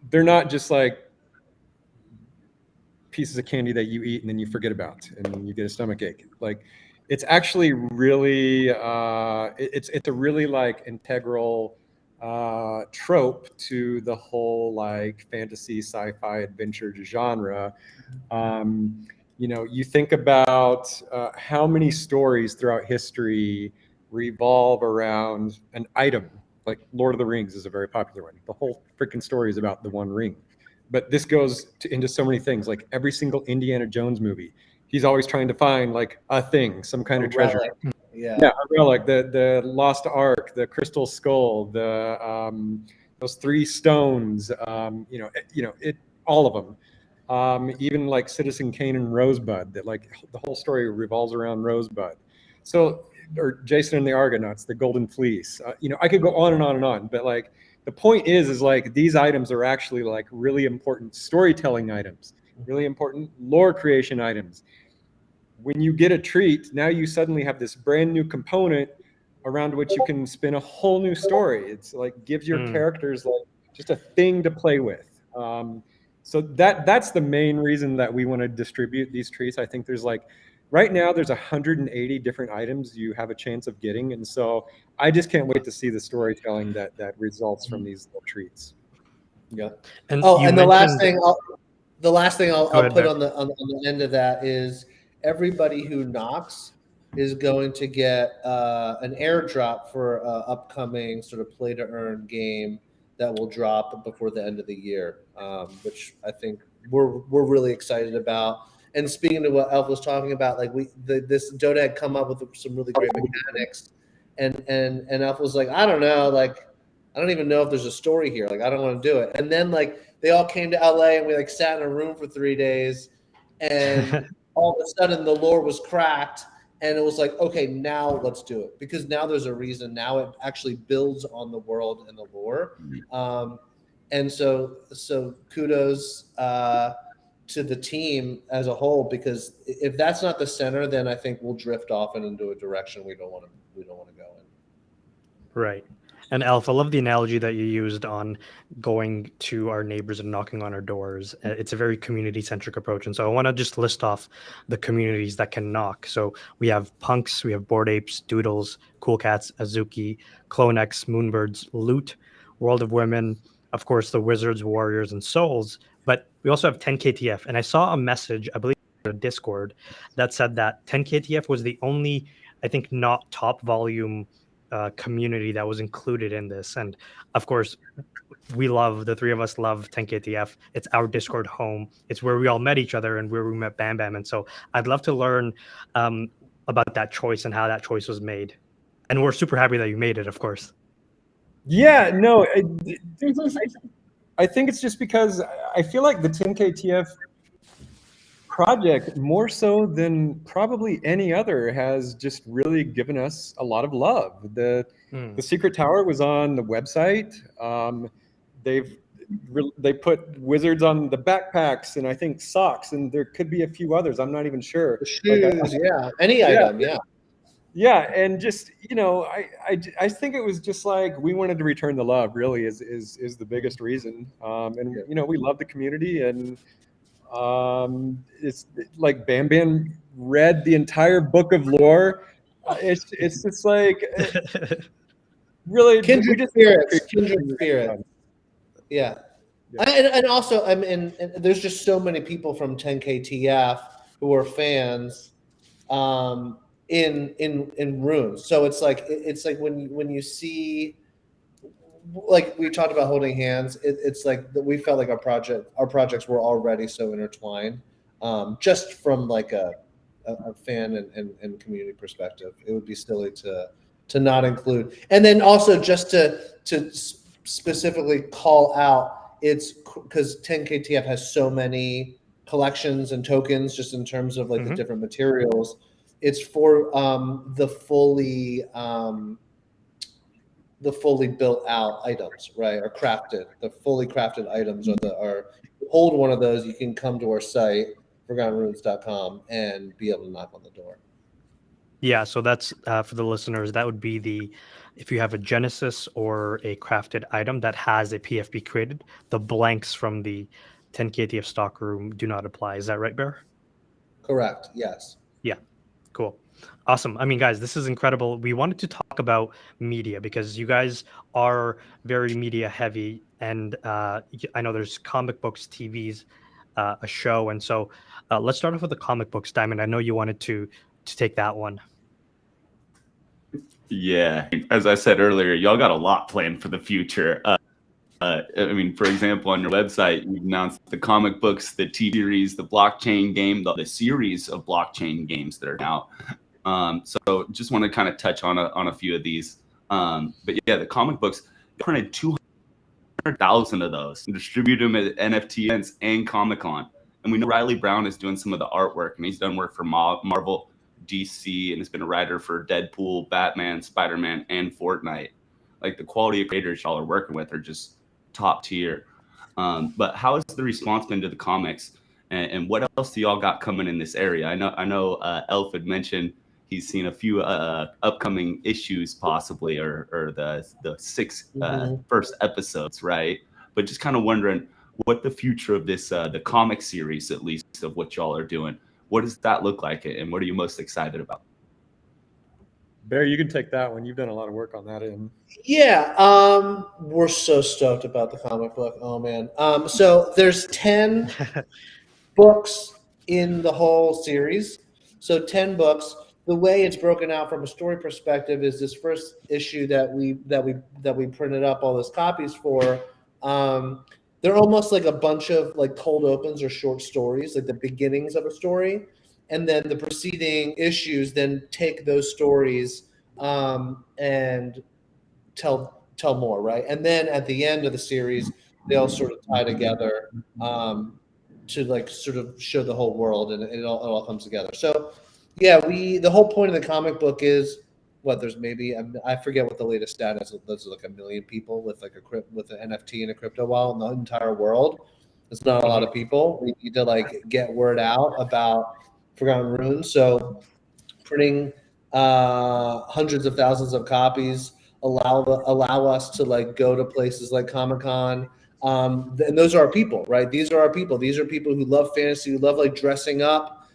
they're not just like pieces of candy that you eat and then you forget about and you get a stomach ache. Like, it's actually really it's a really like integral trope to the whole like fantasy, sci-fi, adventure genre. You know, you think about how many stories throughout history revolve around an item. Like Lord of the Rings is a very popular one. The whole freaking story is about the one ring. But this goes into so many things. Like every single Indiana Jones movie, he's always trying to find like a thing, some kind of treasure. Yeah, a relic, the lost ark, the crystal skull, the those 3 stones. You know, all of them. Even like Citizen Kane and Rosebud, that like the whole story revolves around Rosebud. So, or Jason and the Argonauts, the Golden Fleece. You know, I could go on and on and on, but like the point is like these items are actually like really important storytelling items, really important lore creation items. When you get a treat, now you suddenly have this brand new component around which you can spin a whole new story. It's like gives your characters like just a thing to play with. So that's the main reason that we want to distribute these treats. I think there's like, right now there's 180 different items you have a chance of getting. And so I just can't wait to see the storytelling that results from these little treats. Yeah. And the last thing I'll put on the end of that is everybody who knocks is going to get an airdrop for an upcoming sort of play to earn game that will drop before the end of the year, which I think we're really excited about. And speaking to what Elf was talking about, like this Dotta had come up with some really great mechanics, and Elf was like, I don't know, like I don't even know if there's a story here, like I don't want to do it. And then like they all came to LA and we like sat in a room for 3 days, and all of a sudden the lore was cracked, and it was like, okay, now let's do it, because now there's a reason. Now it actually builds on the world and the lore, and so kudos to the team as a whole, because if that's not the center, then I think we'll drift off into a direction we don't want to go in. Right. And Elf, I love the analogy that you used on going to our neighbors and knocking on our doors. It's a very community-centric approach. And so I want to just list off the communities that can knock. So we have Punks, we have Bored Apes, Doodles, Cool Cats, Azuki, CloneX, Moonbirds, Loot, World of Women, of course, the Wizards, Warriors, and Souls. But we also have 10KTF. And I saw a message, I believe, on Discord, that said that 10KTF was the only, I think, not top volume community that was included in this. And of course, the 3 of us love 10KTF. It's our Discord home. It's where we all met each other and where we met Bam Bam. And so I'd love to learn about that choice and how that choice was made. And we're super happy that you made it, of course. Yeah, no, I think it's just because I feel like the 10KTF project, more so than probably any other, has just really given us a lot of love. The Secret Tower was on the website. They put Wizards on the backpacks and I think socks, and there could be a few others. I'm not even sure. The shoes, any item, yeah. Yeah, and just I think it was just like we wanted to return the love. Really, is the biggest reason. And we love the community, and it's like Bam Bam read the entire book of lore. It's just like really kindred spirits. Yeah. And also, I mean, and there's just so many people from 10KTF who are fans in Runes. So it's like when you see, like we talked about holding hands, it's like we felt like our projects were already so intertwined, just from like a fan and community perspective. It would be silly to not include. And then also just to specifically call out, it's because 10KTF has so many collections and tokens just in terms of like the different materials. It's for the fully built out items, right? Or crafted, the fully crafted items are hold one of those, you can come to our site, ForgottonRunes.com, and be able to knock on the door. Yeah, so that's for the listeners. That would be if you have a Genesis or a crafted item that has a PFP created, the blanks from the 10KTF stockroom do not apply. Is that right, Bear? Correct. Yes. Yeah. Cool. Awesome. I mean, guys, this is incredible. We wanted to talk about media because you guys are very media heavy, and I know there's comic books, TVs, a show, and so let's start off with the comic books. Diamond, I know you wanted to take that one. Yeah, as I said earlier, y'all got a lot planned for the future. I mean, for example, on your website, you've announced the comic books, the TV series, the blockchain game, the series of blockchain games that are out. So just want to kind of touch on a few of these. But yeah, the comic books, they printed 200,000 of those and distribute them at NFT events and Comic-Con. And we know Riley Brown is doing some of the artwork, and he's done work for Marvel, DC, and has been a writer for Deadpool, Batman, Spider-Man, and Fortnite. Like the quality of creators y'all are working with are just top tier. But how has the response been to the comics, and what else do y'all got coming in this area? I know Elf had mentioned he's seen a few upcoming issues possibly, or the six first episodes, right? But just kind of wondering what the future of this the comic series, at least, of what y'all are doing. What does that look like, and what are you most excited about? Bear, you can take that one. You've done a lot of work on that. Yeah, we're so stoked about the comic book. Oh man. So there's 10 books in the whole series. So 10 books. The way it's broken out from a story perspective is this first issue that we printed up all those copies for. They're almost like a bunch of like cold opens or short stories, like the beginnings of a story, and then the preceding issues then take those stories and tell more, right? And then at the end of the series, they all sort of tie together to like sort of show the whole world, and it all comes together. So yeah, the whole point of the comic book is there's maybe I forget what the latest status is. There's like 1 million people with like with an NFT and a crypto wallet in the entire world. It's not a lot of people. We need to like get word out about Forgotton Runes. So printing hundreds of thousands of copies allow us to like go to places like Comic-Con. And those are our people, right? These are our people. These are people who love fantasy, who love like dressing up,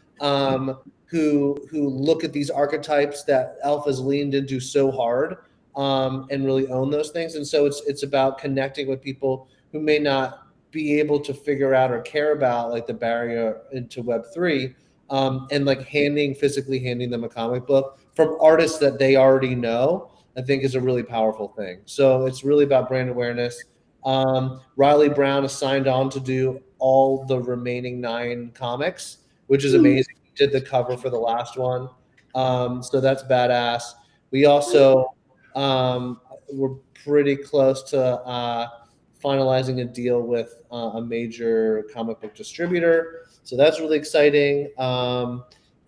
who look at these archetypes that Elf has leaned into so hard, and really own those things. And so it's about connecting with people who may not be able to figure out or care about like the barrier into Web3, and like physically handing them a comic book from artists that they already know, I think is a really powerful thing. So it's really about brand awareness. Riley Brown is signed on to do all the remaining 9 comics, which is amazing. He did the cover for the last one. So that's badass. We also, we're pretty close to finalizing a deal with a major comic book distributor. So that's really exciting.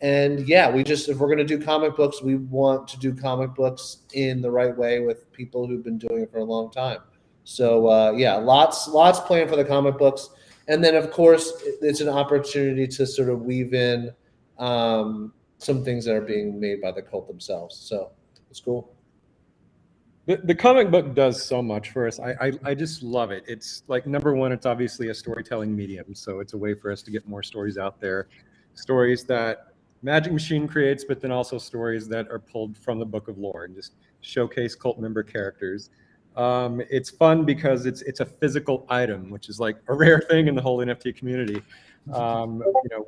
And yeah, if we're going to do comic books, we want to do comic books in the right way with people who've been doing it for a long time. So yeah, lots planned for the comic books. And then of course it's an opportunity to sort of weave in some things that are being made by the cult themselves. So it's cool. The comic book does so much for us. I just love it. It's like, number one, it's obviously a storytelling medium. So it's a way for us to get more stories out there. Stories that Magic Machine creates, but then also stories that are pulled from the book of lore and just showcase cult member characters. It's fun because it's a physical item, which is like a rare thing in the whole NFT community.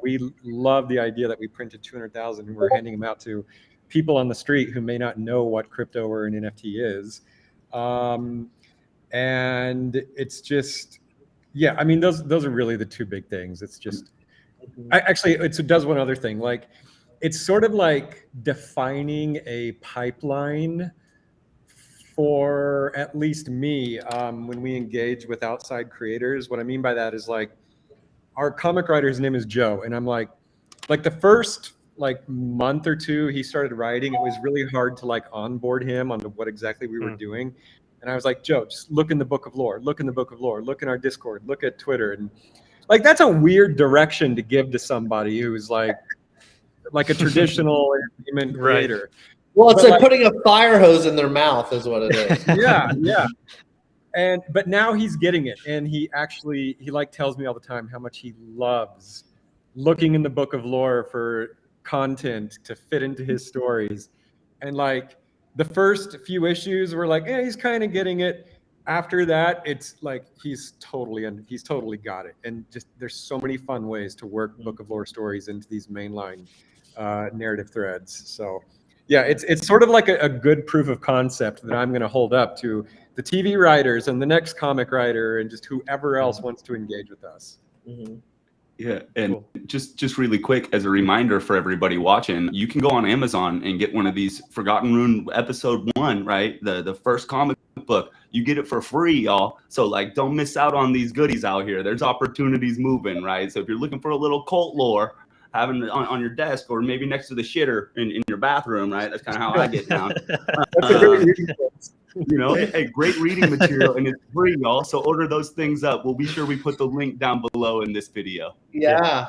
We love the idea that we printed 200,000 and we're handing them out to people on the street who may not know what crypto or an NFT is. And it's just, yeah, I mean, those are really the two big things. It's just, it does one other thing. Like, it's sort of like defining a pipeline for at least me when we engage with outside creators. What I mean by that is, like, our comic writer's name is Joe, and I'm like the first month or two he started writing, it was really hard to onboard him onto what exactly we were doing. And I was like, Joe, just look in the book of lore, look in the book of lore, look in our Discord, look at Twitter. And that's a weird direction to give to somebody who's like a traditional entertainment creator. Right. Well, it's like putting a fire hose in their mouth is what it is. Yeah. But now he's getting it, and he tells me all the time how much he loves looking in the book of lore for content to fit into his stories. And the first few issues were he's kind of getting it. After that, it's he's totally got it. And just there's so many fun ways to work book of lore stories into these mainline narrative threads. So yeah, it's sort of like a good proof of concept that I'm going to hold up to the TV writers and the next comic writer and just whoever else wants to engage with us. Mm-hmm. Yeah, and just really quick, as a reminder for everybody watching, you can go on Amazon and get one of these Forgotton Rune episode 1, right? The first comic book. You get it for free, y'all. So don't miss out on these goodies out here. There's opportunities moving, right? So if you're looking for a little cult lore, having it on your desk or maybe next to the shitter in your bathroom, right? That's kind of how I get down. A great reading material, and it's free, y'all. So order those things up. We'll be sure we put the link down below in this video. Yeah.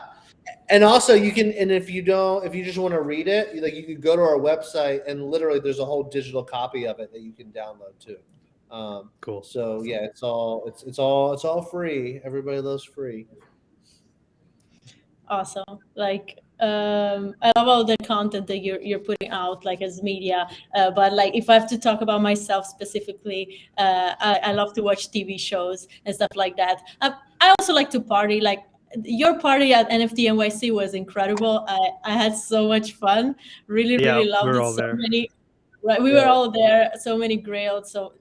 And also you can, and if you just want to read it, you can go to our website and literally there's a whole digital copy of it that you can download too. Cool. So yeah, it's all free. Everybody loves free. Awesome. I love all the content that you're putting out as media, but if I have to talk about myself specifically, I love to watch TV shows and stuff like that. I also like to party. Your party at NFT NYC was incredible. I had so much fun. Really loved it. So there. Many, right? We were all there. So many grails. So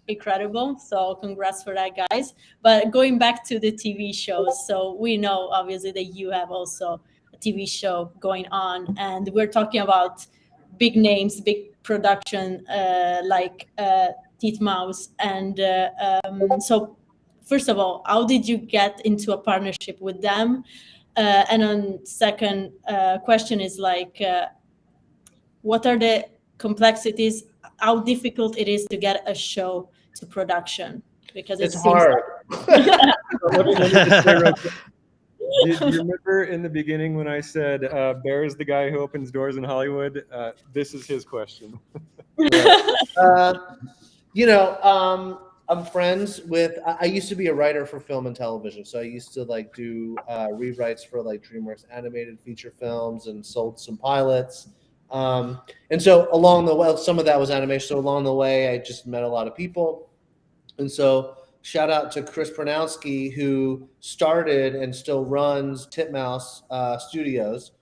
incredible. So congrats for that, guys. But going back to the TV shows, so we know obviously that you have also a TV show going on, and we're talking about big names, big production Titmouse. And so first of all, how did you get into a partnership with them? And on second question is what are the complexities? How difficult it is to get a show to production? Because it's hard. Let me just say real quick. Do you remember in the beginning when I said Bear is the guy who opens doors in Hollywood? This is his question. I'm friends with. I used to be a writer for film and television, so I used to do rewrites for DreamWorks animated feature films and sold some pilots. And so along the way, some of that was animation. So along the way, I just met a lot of people. And so shout out to Chris Pronowski, who started and still runs Titmouse Studios.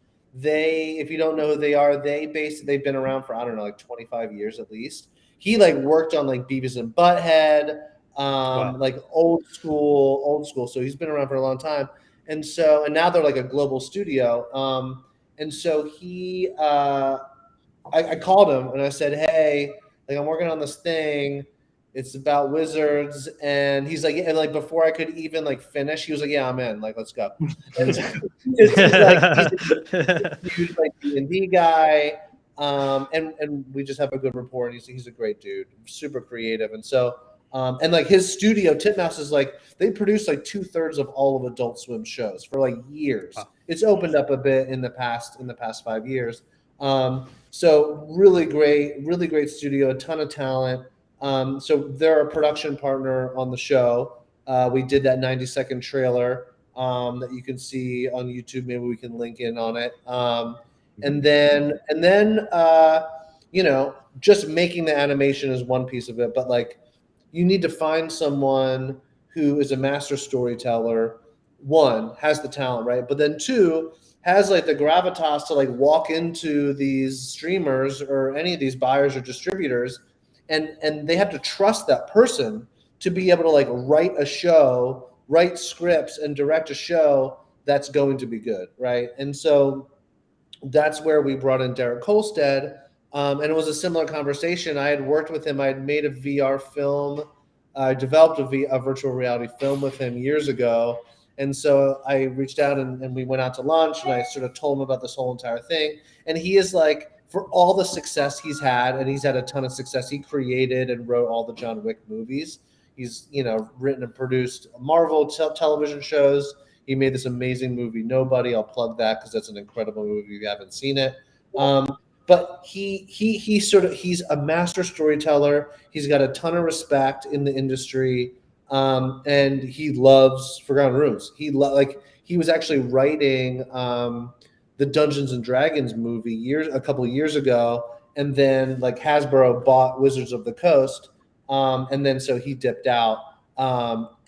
If you don't know who they are, they've been around for, 25 years at least. He worked on Beavis and Butthead, wow. Old school. So he's been around for a long time. And now they're a global studio. And so I called him and I said, hey, I'm working on this thing. It's about wizards. And he's and before I could even finish, he was yeah, I'm in. Let's go. And so, he's a huge D&D guy. And we just have a good rapport. And he's a great dude, super creative. And so And like his studio, Titmouse, is like they produce like 2/3 of all of Adult Swim shows for like years. Wow. It's opened up a bit in the past 5 years. So really great studio, a ton of talent. So they're a production partner on the show. We did that 90-second trailer that you can see on YouTube. Maybe we can link in on it. And then you know, just making the animation is one piece of it, but like you need to find someone who is a master storyteller. One, has the talent, right? But then two, has like the gravitas to like walk into these streamers or any of these buyers or distributors, and they have to trust that person to be able to like write a show, write scripts, and direct a show that's going to be good, right? And so that's where we brought in Derek Kolstad. And it was a similar conversation. I had worked with him. I had made a VR film. I developed a virtual reality film with him years ago. And so I reached out and we went out to lunch, and I sort of told him about this whole entire thing. And he is like, for all the success he's had, and he's had a ton of success, he created and wrote all the John Wick movies. He's, you know, written and produced Marvel television shows. He made this amazing movie, Nobody. I'll plug that because that's an incredible movie if you haven't seen it. But he's a master storyteller. He's got a ton of respect in the industry, and he loves Forgotton Runes. He was actually writing the Dungeons and Dragons movie a couple of years ago, and then like Hasbro bought Wizards of the Coast, and then so he dipped out.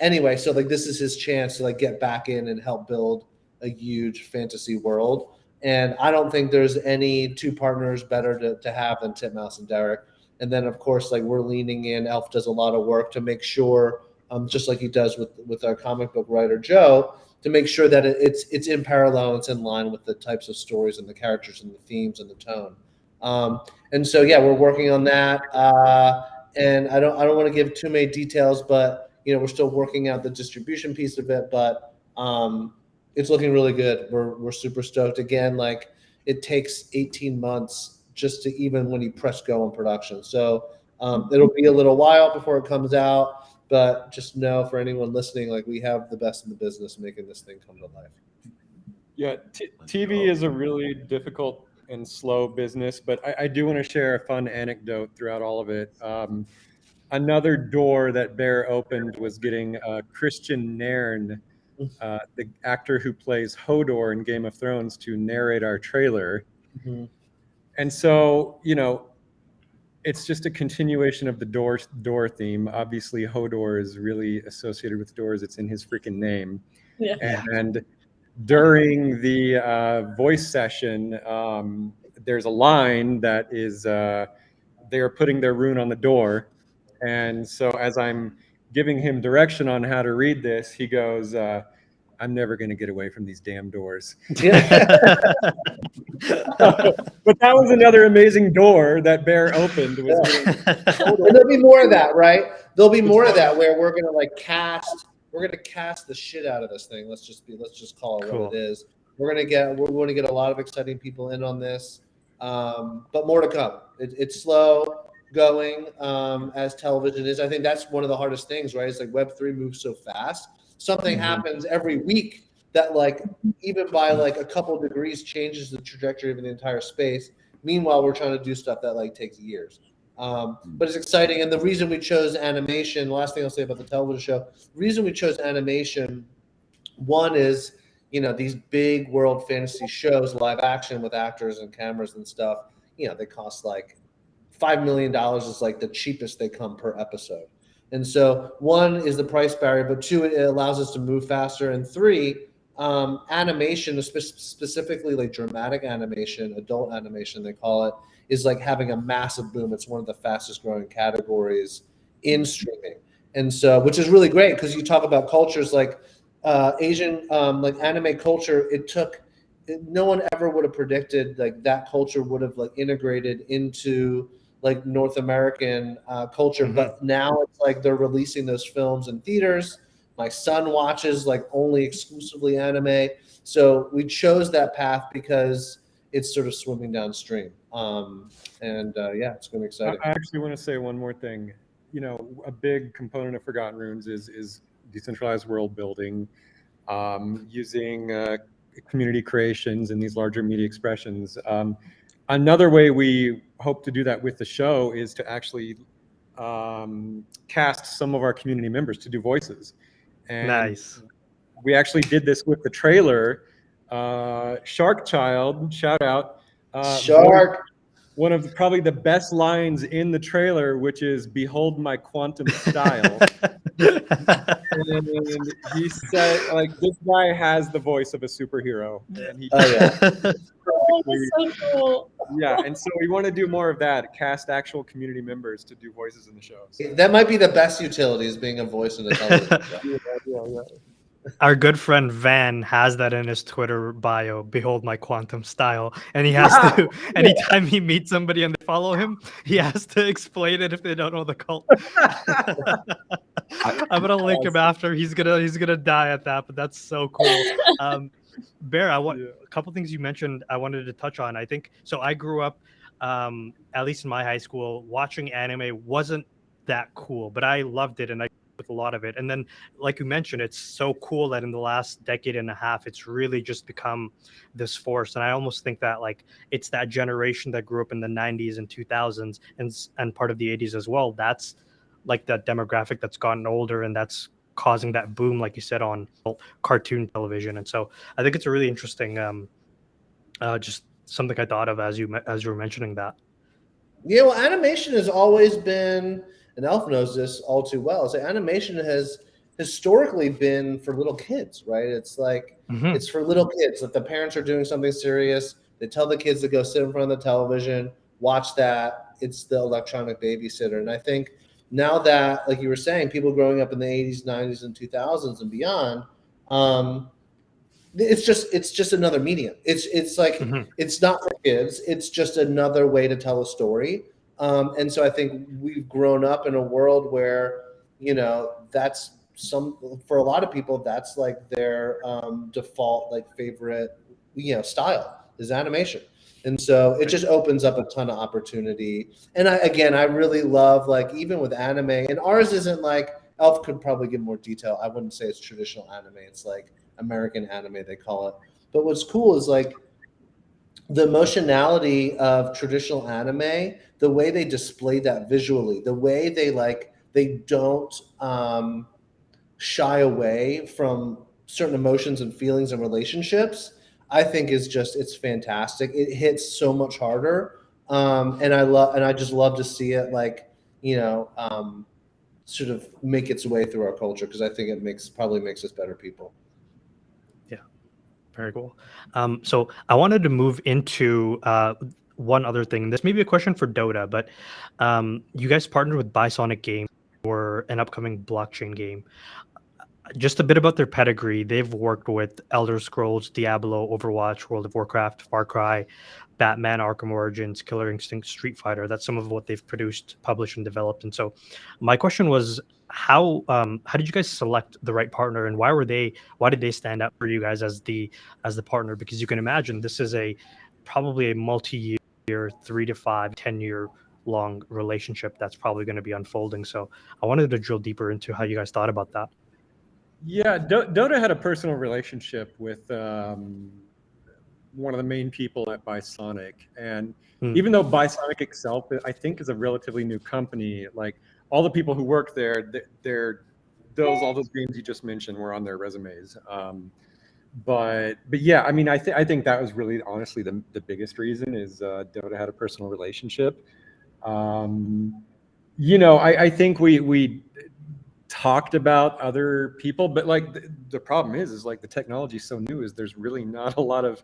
Anyway, so like this is his chance to like get back in and help build a huge fantasy world. And I don't think there's any two partners better to have than Titmouse and Derek. And then of course, like we're leaning in. Elf does a lot of work to make sure, just like he does with our comic book writer Joe, to make sure that it's in parallel, it's in line with the types of stories and the characters and the themes and the tone. And so yeah, we're working on that. And I don't want to give too many details, but you know, we're still working out the distribution piece of it, but it's looking really good. We're super stoked. Again, like it takes 18 months just to even when you press go on production. So it'll be a little while before it comes out, but just know for anyone listening, like we have the best in the business making this thing come to life. Yeah, TV is a really difficult and slow business, but I do want to share a fun anecdote throughout all of it. Another door that Bear opened was getting Christian Nairn, the actor who plays Hodor in Game of Thrones, to narrate our trailer. Mm-hmm. And so, you know, it's just a continuation of the door theme. Obviously, Hodor is really associated with doors. It's in his freaking name. Yeah. And during the voice session, there's a line that is, they're putting their rune on the door. And so as I'm giving him direction on how to read this, he goes, I'm never going to get away from these damn doors. But that was another amazing door that Bear opened. And there'll be more of that, right? There'll be more of that where we're going to like cast the shit out of this thing. Let's just call it Cool. what it is. We want to get a lot of exciting people in on this. But more to come. It's slow going as television is. I think that's one of the hardest things, right? It's like Web3 moves so fast. Something happens every week that like even by like a couple of degrees changes the trajectory of the entire space. Meanwhile, we're trying to do stuff that like takes years. But it's exciting. And the reason we chose animation, last thing I'll say about the television show, the reason we chose animation, one is, you know, these big world fantasy shows, live action with actors and cameras and stuff, you know, they cost like $5 million is like the cheapest they come per episode. And so one is the price barrier, but two, it allows us to move faster. And three, animation, specifically like dramatic animation, adult animation, they call it, is like having a massive boom. It's one of the fastest growing categories in streaming. And so, which is really great because you talk about cultures like Asian, like anime culture, no one ever would have predicted like that culture would have like integrated into like North American culture. But now it's like they're releasing those films in theaters. My son watches like only exclusively anime. So we chose that path because it's sort of swimming downstream. Yeah, it's going to be exciting. I actually want to say one more thing. a big component of Forgotton Runes is decentralized world building, using community creations and these larger media expressions. Another way we hope to do that with the show is to actually cast some of our community members to do voices. And nice. We actually did this with the trailer. Shark Child, shout out. Shark. One of probably the best lines in the trailer, which is "Behold my quantum style." And he said, like, this guy has the voice of a superhero. And he that's so cool. Yeah, and so we want to do more of that, cast actual community members to do voices in the show. So. That might be the best utility, is being a voice in a television show. Yeah. Our good friend Van has that in his Twitter bio. Behold my quantum style, and he has to. Anytime he meets somebody and they follow him, he has to explain it if they don't know the cult. I'm gonna link him after. He's gonna die at that, but that's so cool. Bear, a couple things you mentioned I wanted to touch on. I think so. I grew up, at least in my high school, watching anime wasn't that cool, but I loved it, and I with a lot of it. And then, like you mentioned, it's so cool that in the last decade and a half, it's really just become this force. And I almost think that like it's that generation that grew up in the 90s and 2000s and part of the 80s as well. That's like that demographic that's gotten older, and that's causing that boom, like you said, on cartoon television. And so I think it's a really interesting, just something I thought of as you were mentioning that. Yeah, well, animation has always been, and Elf knows this all too well, so animation has historically been for little kids, right? It's like, it's for little kids. If the parents are doing something serious, they tell the kids to go sit in front of the television, watch that. It's the electronic babysitter. And I think now that, like you were saying, people growing up in the 80s, 90s, and 2000s and beyond, it's just another medium. It's like, it's not for kids. It's just another way to tell a story. And so I think we've grown up in a world where, that's for a lot of people, that's like their default, like favorite, style is animation. And so it just opens up a ton of opportunity. And I really love, like, even with anime, and ours isn't like, Elf could probably give more detail. I wouldn't say it's traditional anime. It's like American anime, they call it. But what's cool is like the emotionality of traditional anime, the way they display that visually, the way they don't shy away from certain emotions and feelings and relationships, I think it's fantastic. It hits so much harder. And I just love to see it, like, sort of make its way through our culture, because I think it probably makes us better people. Yeah, very cool. So I wanted to move into one other thing. This may be a question for Dotta, but you guys partnered with Bearsnake Games for an upcoming blockchain game. Just a bit about their pedigree. They've worked with Elder Scrolls, Diablo, Overwatch, World of Warcraft, Far Cry, Batman, Arkham Origins, Killer Instinct, Street Fighter. That's some of what they've produced, published, and developed. And so my question was, how did you guys select the right partner, and why did they stand out for you guys as the partner? Because you can imagine this is probably a multi-year, 3 to 5, 10-year long relationship that's probably going to be unfolding. So I wanted to drill deeper into how you guys thought about that. Yeah, Dotta had a personal relationship with one of the main people at Bearsnake, and even though Bearsnake itself, I think, is a relatively new company, like all the people who work there, all those games you just mentioned were on their resumes. But yeah, I mean, I think that was really honestly the biggest reason is Dotta had a personal relationship. I think we talked about other people, but like the problem is like the technology is so new, is there's really not a lot of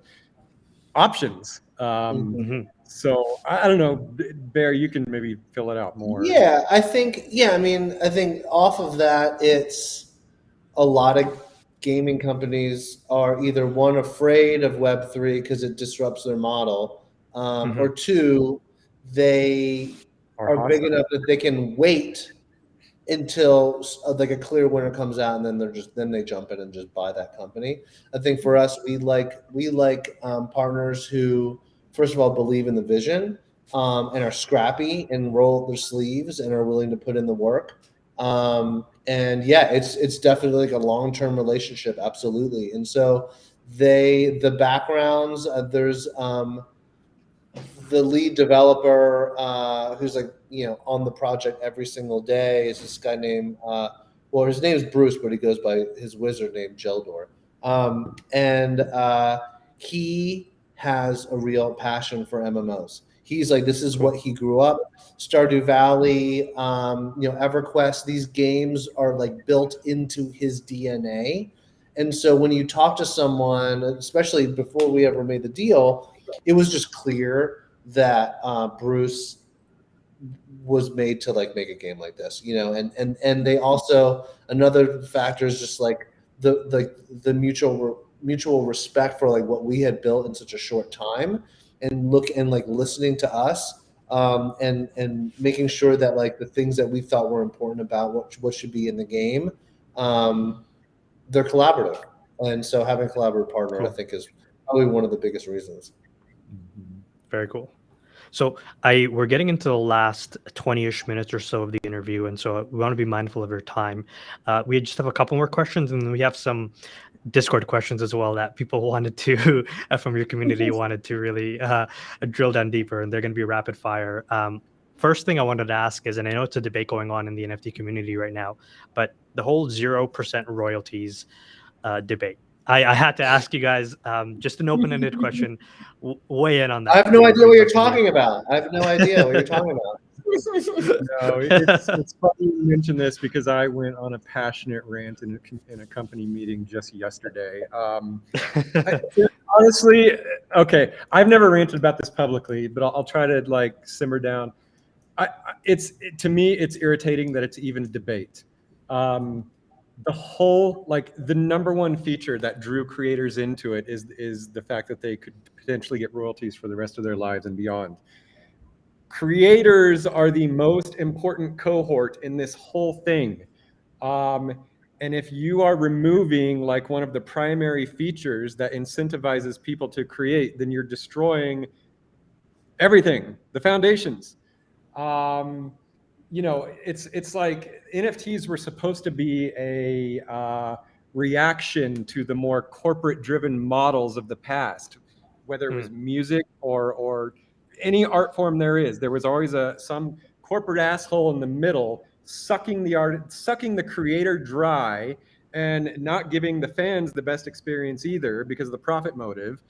options. So I don't know, Bear, you can maybe fill it out more. Yeah, I think off of that, it's a lot of gaming companies are either, one, afraid of Web3 because it disrupts their model, or two, they are big enough that they can wait until like a clear winner comes out, and then they jump in and just buy that company. I think for us, we like partners who, first of all, believe in the vision, and are scrappy and roll up their sleeves and are willing to put in the work. And yeah, it's definitely like a long-term relationship, absolutely. And so the backgrounds, there's the lead developer who's like, on the project every single day is this guy named well, his name is Bruce, but he goes by his wizard name Jeldor. And he has a real passion for MMOs. He's like, this is what he grew up. Stardew Valley, EverQuest, these games are like built into his DNA. And so when you talk to someone, especially before we ever made the deal, it was just clear that Bruce was made to like make a game like this, and they also, another factor is just like the mutual respect for like what we had built in such a short time, and listening to us, and making sure that like the things that we thought were important about what should be in the game, they're collaborative. And so having a collaborative partner, I think, is probably one of the biggest reasons. Very cool. So we're getting into the last 20-ish minutes or so of the interview, and so we want to be mindful of your time. We just have a couple more questions, and then we have some Discord questions as well that people wanted to, from your community, wanted to really drill down deeper, and they're going to be rapid fire. First thing I wanted to ask is, and I know it's a debate going on in the NFT community right now, but the whole 0% royalties debate. I had to ask you guys, just an open-ended question, weigh in on that. I have no idea what you're talking about. I have no idea what you're talking about. No, it's funny you mention this because I went on a passionate rant in a company meeting just yesterday. Honestly, okay, I've never ranted about this publicly, but I'll try to like simmer down. To me, it's irritating that it's even a debate. The whole, like, the number one feature that drew creators into it is the fact that they could potentially get royalties for the rest of their lives and beyond. Creators are the most important cohort in this whole thing. And if you are removing like one of the primary features that incentivizes people to create, then you're destroying everything, the foundations. It's like NFTs were supposed to be a reaction to the more corporate-driven models of the past, whether it was music or any art form there is. There was always some corporate asshole in the middle sucking the creator dry and not giving the fans the best experience either because of the profit motive.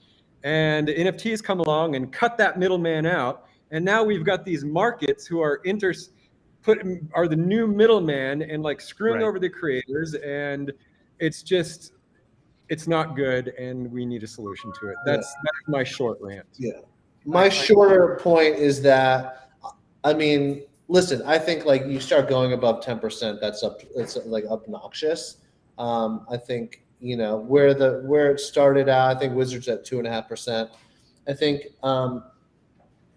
And NFTs come along and cut that middleman out. And now we've got these markets who are the new middleman and like screwing over the creators, and it's not good, and we need a solution to it. That's my short rant. Yeah. My shorter point is that, I mean, listen, I think like you start going above 10%, it's like obnoxious. I think, where it started out, I think Wizards at 2.5%. I think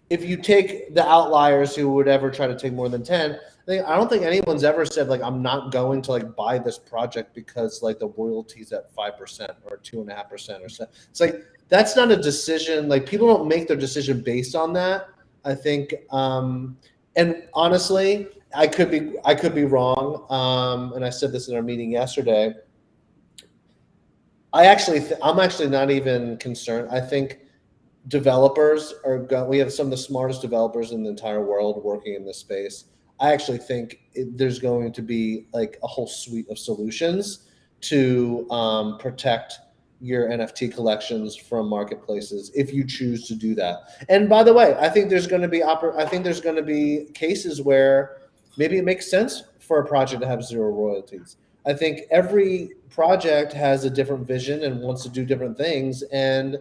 if you take the outliers who would ever try to take more than 10, I don't think anyone's ever said like, I'm not going to like buy this project because like the royalties at 5% or 2.5% or so. It's like, that's not a decision. Like, people don't make their decision based on that. I think, and honestly, I could be wrong. And I said this in our meeting yesterday. I'm actually not even concerned. I think developers we have some of the smartest developers in the entire world working in this space. I actually think there's going to be like a whole suite of solutions to protect your NFT collections from marketplaces if you choose to do that. And by the way, I think there's going to be cases where maybe it makes sense for a project to have zero royalties. I think every project has a different vision and wants to do different things, and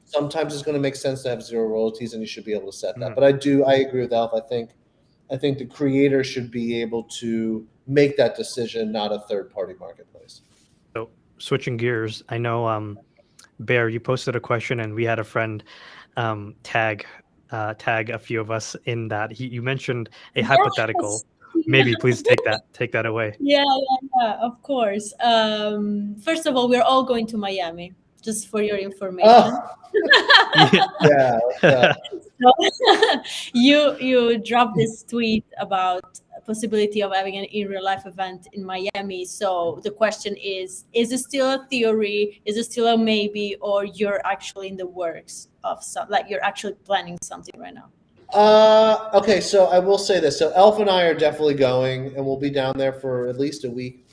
sometimes it's going to make sense to have zero royalties, and you should be able to set that. But I agree with Alf. I think the creator should be able to make that decision, not a third-party marketplace. So switching gears, I know, Bear, you posted a question, and we had a friend tag a few of us in that. You mentioned a hypothetical. Maybe please take that away. Yeah, of course. First of all, we're all going to Miami. just for your information. Yeah. So, you dropped this tweet about a possibility of having an in real life event in Miami. So the question is it still a theory? Is it still a maybe, or you're actually in the works of some, like you're actually planning something right now? Okay, so I will say this. So Elf and I are definitely going, and we'll be down there for at least a week.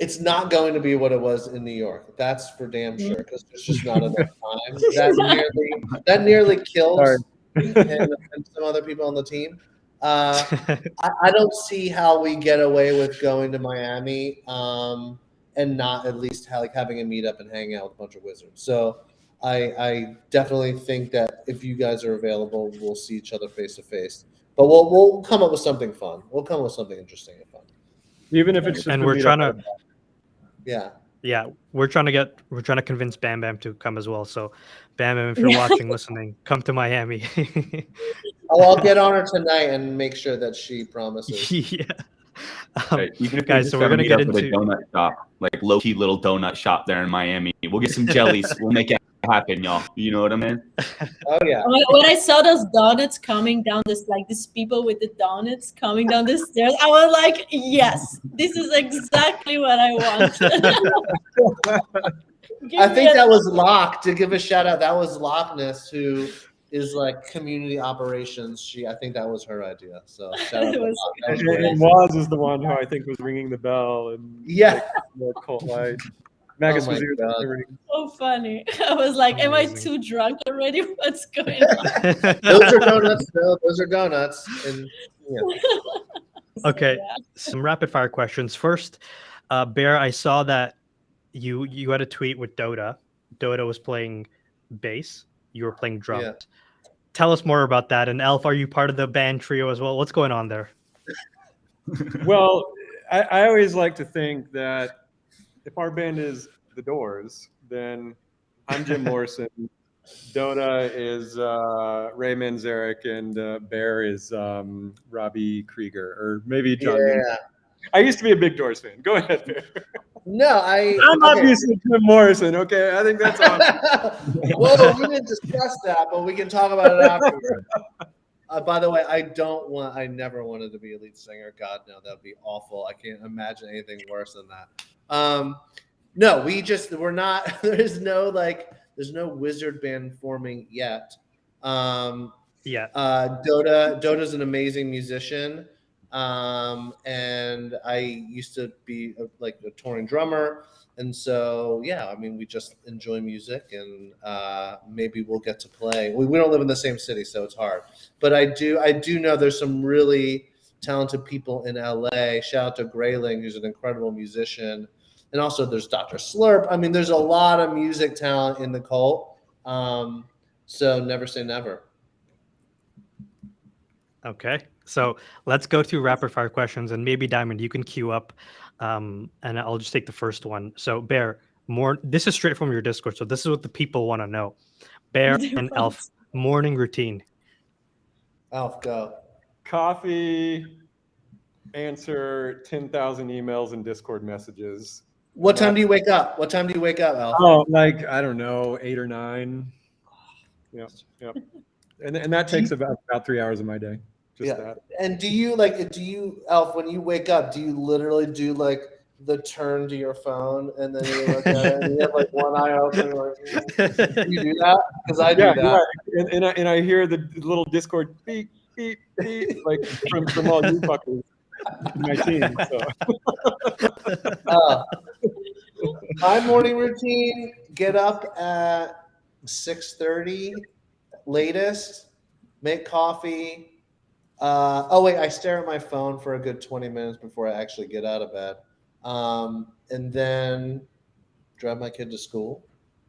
It's not going to be what it was in New York. That's for damn sure, because there's just not enough time. That nearly kills me and some other people on the team. I don't see how we get away with going to Miami and not at least having a meetup and hang out with a bunch of wizards. So I definitely think that if you guys are available, we'll see each other face to face. But we'll come up with something fun. We'll come up with something interesting and fun. Even if it's just and we're trying to. Yeah, we're trying to convince Bam Bam to come as well. So, Bam Bam, if you're watching, listening, come to Miami. I'll get on her tonight and make sure that she promises. Yeah. Even if guys, so we're gonna get into a donut shop, like low key little donut shop there in Miami. We'll get some jellies. We'll make it happen, y'all. You know what I mean? Oh yeah. When I saw those donuts coming down this, like these people with the donuts coming down the stairs, I was like, yes, this is exactly what I want. I think that was Locke, to give a shout out. That was Loch Ness, who is like community operations. I think that was her idea. So shout out to Locke. And Waz is the one who I think was ringing the bell and the cult light. Magus was here. So funny. I was like, am I too drunk already? What's going on? Those are donuts. Those are donuts. And, Okay, some rapid fire questions. First, Bear, I saw that you had a tweet with Dotta. Dotta was playing bass. You were playing drums. Yeah. Tell us more about that. And Elf, are you part of the band trio as well? What's going on there? Well, I always like to think that if our band is The Doors, then I'm Jim Morrison. Dotta is Ray Manzarek, and Bear is Robbie Krieger, or maybe John. Yeah. I used to be a big Doors fan. Go ahead, Bear. No, I'm obviously Jim Morrison. Okay, I think that's awesome. Well, we didn't discuss that, but we can talk about it afterwards. By the way, I never wanted to be a lead singer. God, no, that would be awful. I can't imagine anything worse than that. No, we're not, there's no wizard band forming yet. Dotta's an amazing musician. And I used to be a touring drummer. And so, yeah, I mean, we just enjoy music, and maybe we'll get to play. We don't live in the same city, so it's hard. But I do know there's some really talented people in LA. Shout out to Grayling, who's an incredible musician. And also there's Dr. Slurp. I mean, there's a lot of music talent in the cult. So never say never. Okay. So let's go to rapid fire questions, and maybe Diamond, you can queue up, and I'll just take the first one. So Bear, this is straight from your Discord. So this is what the people want to know. Bear and Elf, morning routine. Elf, go. Coffee, answer 10,000 emails and Discord messages. What time do you wake up? Elf? Oh, like, I don't know, 8 or 9. Yep. And that takes about 3 hours of my day. Just that. And do you, Elf, when you wake up, do you literally do like the turn to your phone and then you look at it and you have like one eye open? Do you do that? Because I do that. Yeah. And I hear the little Discord beep, beep, beep, like from all you fuckers in my team. So. My morning routine: get up at 6:30 latest, make coffee. I stare at my phone for a good 20 minutes before I actually get out of bed. And then drive my kid to school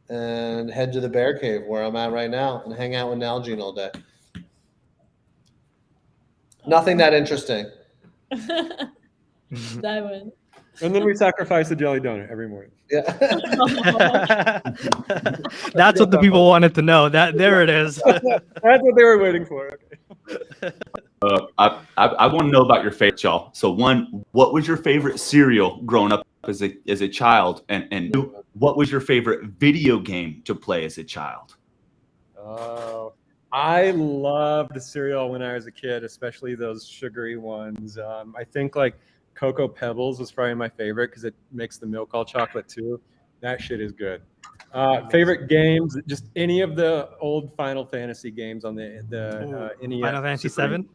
and head to the bear cave where I'm at right now and hang out with Nalgene all day. Nothing that interesting. Diamond. And then we sacrifice a jelly donut every morning. Yeah. That's what the people wanted to know. There it is. That's what they were waiting for. Okay. I want to know about your favorites, y'all. So one, what was your favorite cereal growing up as a child, and what was your favorite video game to play as a child? Oh, I loved cereal when I was a kid, especially those sugary ones. I think like Cocoa Pebbles was probably my favorite because it makes the milk all chocolate too. That shit is good. Favorite games, just any of the old Final Fantasy games on the NES. Final Fantasy 7?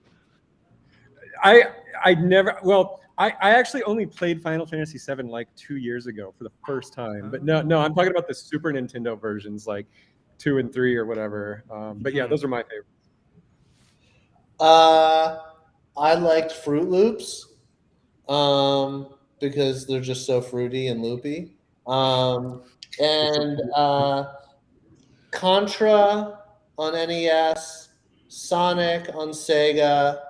I never, well, I actually only played Final Fantasy 7 like 2 years ago for the first time. But no, I'm talking about the Super Nintendo versions, like 2 and 3 or whatever. But yeah, those are my favorites. I liked Fruit Loops because they're just so fruity and loopy. And Contra on NES, Sonic on Sega.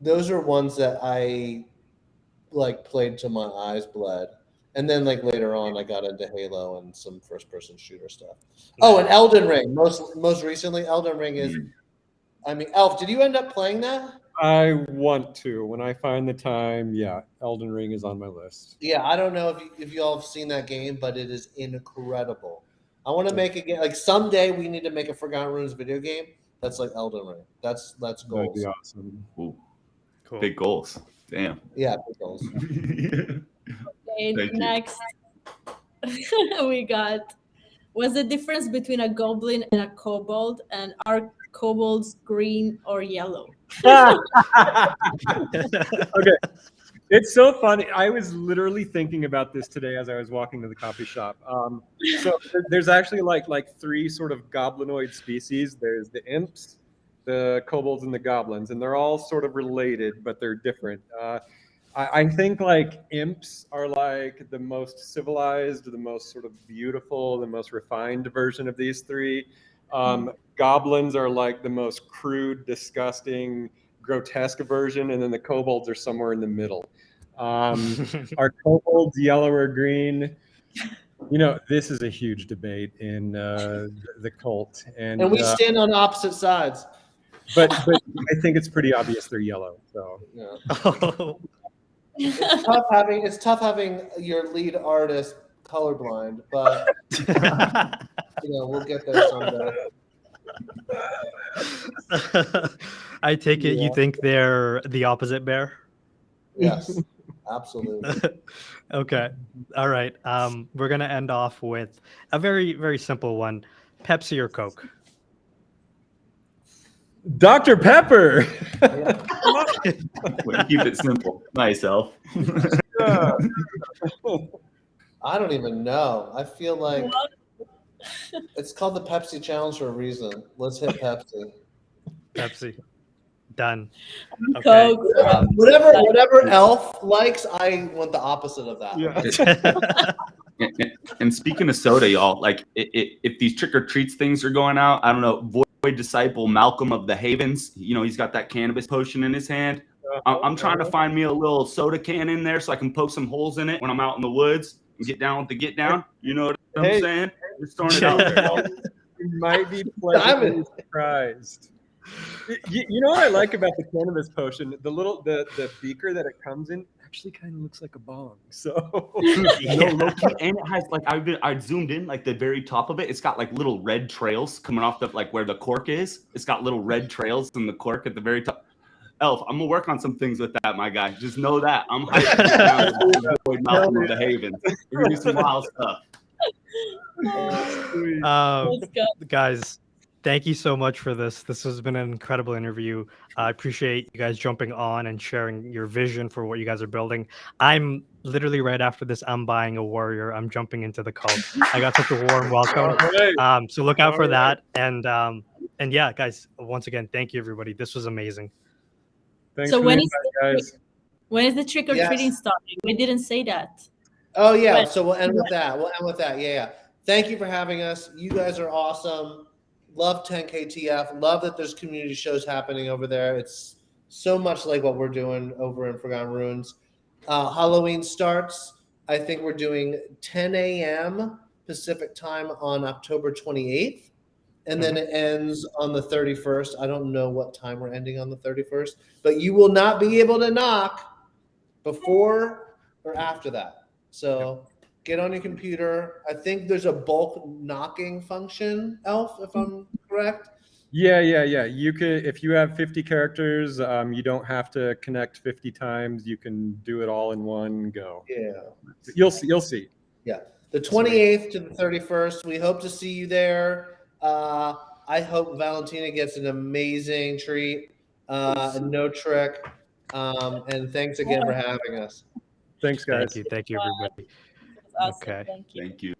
Those are ones that I like played till my eyes bled. And then like later on, I got into Halo and some first-person shooter stuff. Oh, and Elden Ring. Most recently, Elden Ring is. I mean, Elf, did you end up playing that? I want to when I find the time. Yeah, Elden Ring is on my list. Yeah, I don't know if you all have seen that game, but it is incredible. I want to make a game. Like someday, we need to make a Forgotton Runes video game that's like Elden Ring. That's goals. That'd be awesome. Ooh, cool. Big goals. Damn. Yeah, big goals. Okay, next we got, what's the difference between a goblin and a kobold, and are kobolds green or yellow? Okay, it's so funny. I was literally thinking about this today as I was walking to the coffee shop. So there's actually like 3 sort of goblinoid species. There's the imps, the kobolds, and the goblins, and they're all sort of related, but they're different. I think like imps are like the most civilized, the most sort of beautiful, the most refined version of these 3. Goblins are like the most crude, disgusting, grotesque version, and then the kobolds are somewhere in the middle. Are kobolds yellow or green? You know, this is a huge debate in the cult, and we stand on opposite sides. But I think it's pretty obvious they're yellow. So yeah. It's tough having your lead artist colorblind, but we'll get there someday. I take it you think they're the opposite bear? Yes, absolutely. Okay. All right. We're gonna end off with a very, very simple one. Pepsi or Coke? Dr. Pepper. Keep it simple. Nice, Elf. I don't even know. I feel like it's called the Pepsi Challenge for a reason. Let's hit Pepsi. Pepsi. Done. Okay. Coke. Whatever Elf likes, I want the opposite of that. Yeah. And speaking of soda, y'all, like if these trick or treats things are going out, I don't know. Void disciple Malcolm of the Havens, he's got that cannabis potion in his hand. I'm trying to find me a little soda can in there so I can poke some holes in it when I'm out in the woods and get down with the get down. You know what I'm saying? Just throwing it out there. You might be pleasantly surprised. You know what I like about the cannabis potion? The beaker that it comes in actually kind of looks like a bong. So and it has like I zoomed in like the very top of it. It's got like little red trails coming off the like where the cork is. It's got little red trails in the cork at the very top. Elf, I'm gonna work on some things with that, my guy. Just know that I'm hyping down with Malcolm of the Havens. We're gonna do some wild stuff. Guys, thank you so much for this. This has been an incredible interview. I appreciate you guys jumping on and sharing your vision for what you guys are building. I'm literally right after this, I'm buying a warrior. I'm jumping into the cult. I got such a warm welcome. So look out for that. And yeah, guys, once again, thank you, everybody. This was amazing. Thanks so for when guys. is the trick or treating starting? We didn't say that. Oh yeah, so we'll end with that. Yeah. Thank you for having us. You guys are awesome. Love 10KTF. Love that there's community shows happening over there. It's so much like what we're doing over in Forgotton Runes. Halloween starts. I think we're doing 10 a.m. Pacific time on October 28th. And then it ends on the 31st. I don't know what time we're ending on the 31st, but you will not be able to knock before or after that. So get on your computer. I think there's a bulk knocking function, Elf, if I'm correct. Yeah. You could, if you have 50 characters, you don't have to connect 50 times. You can do it all in one go. Yeah. You'll see. You'll see. Yeah. The 28th to the 31st. We hope to see you there. I hope Valentina gets an amazing treat. And no trick. And thanks again for having us. Thanks, guys. Thank you, everybody. Awesome. Okay. Thank you. Thank you.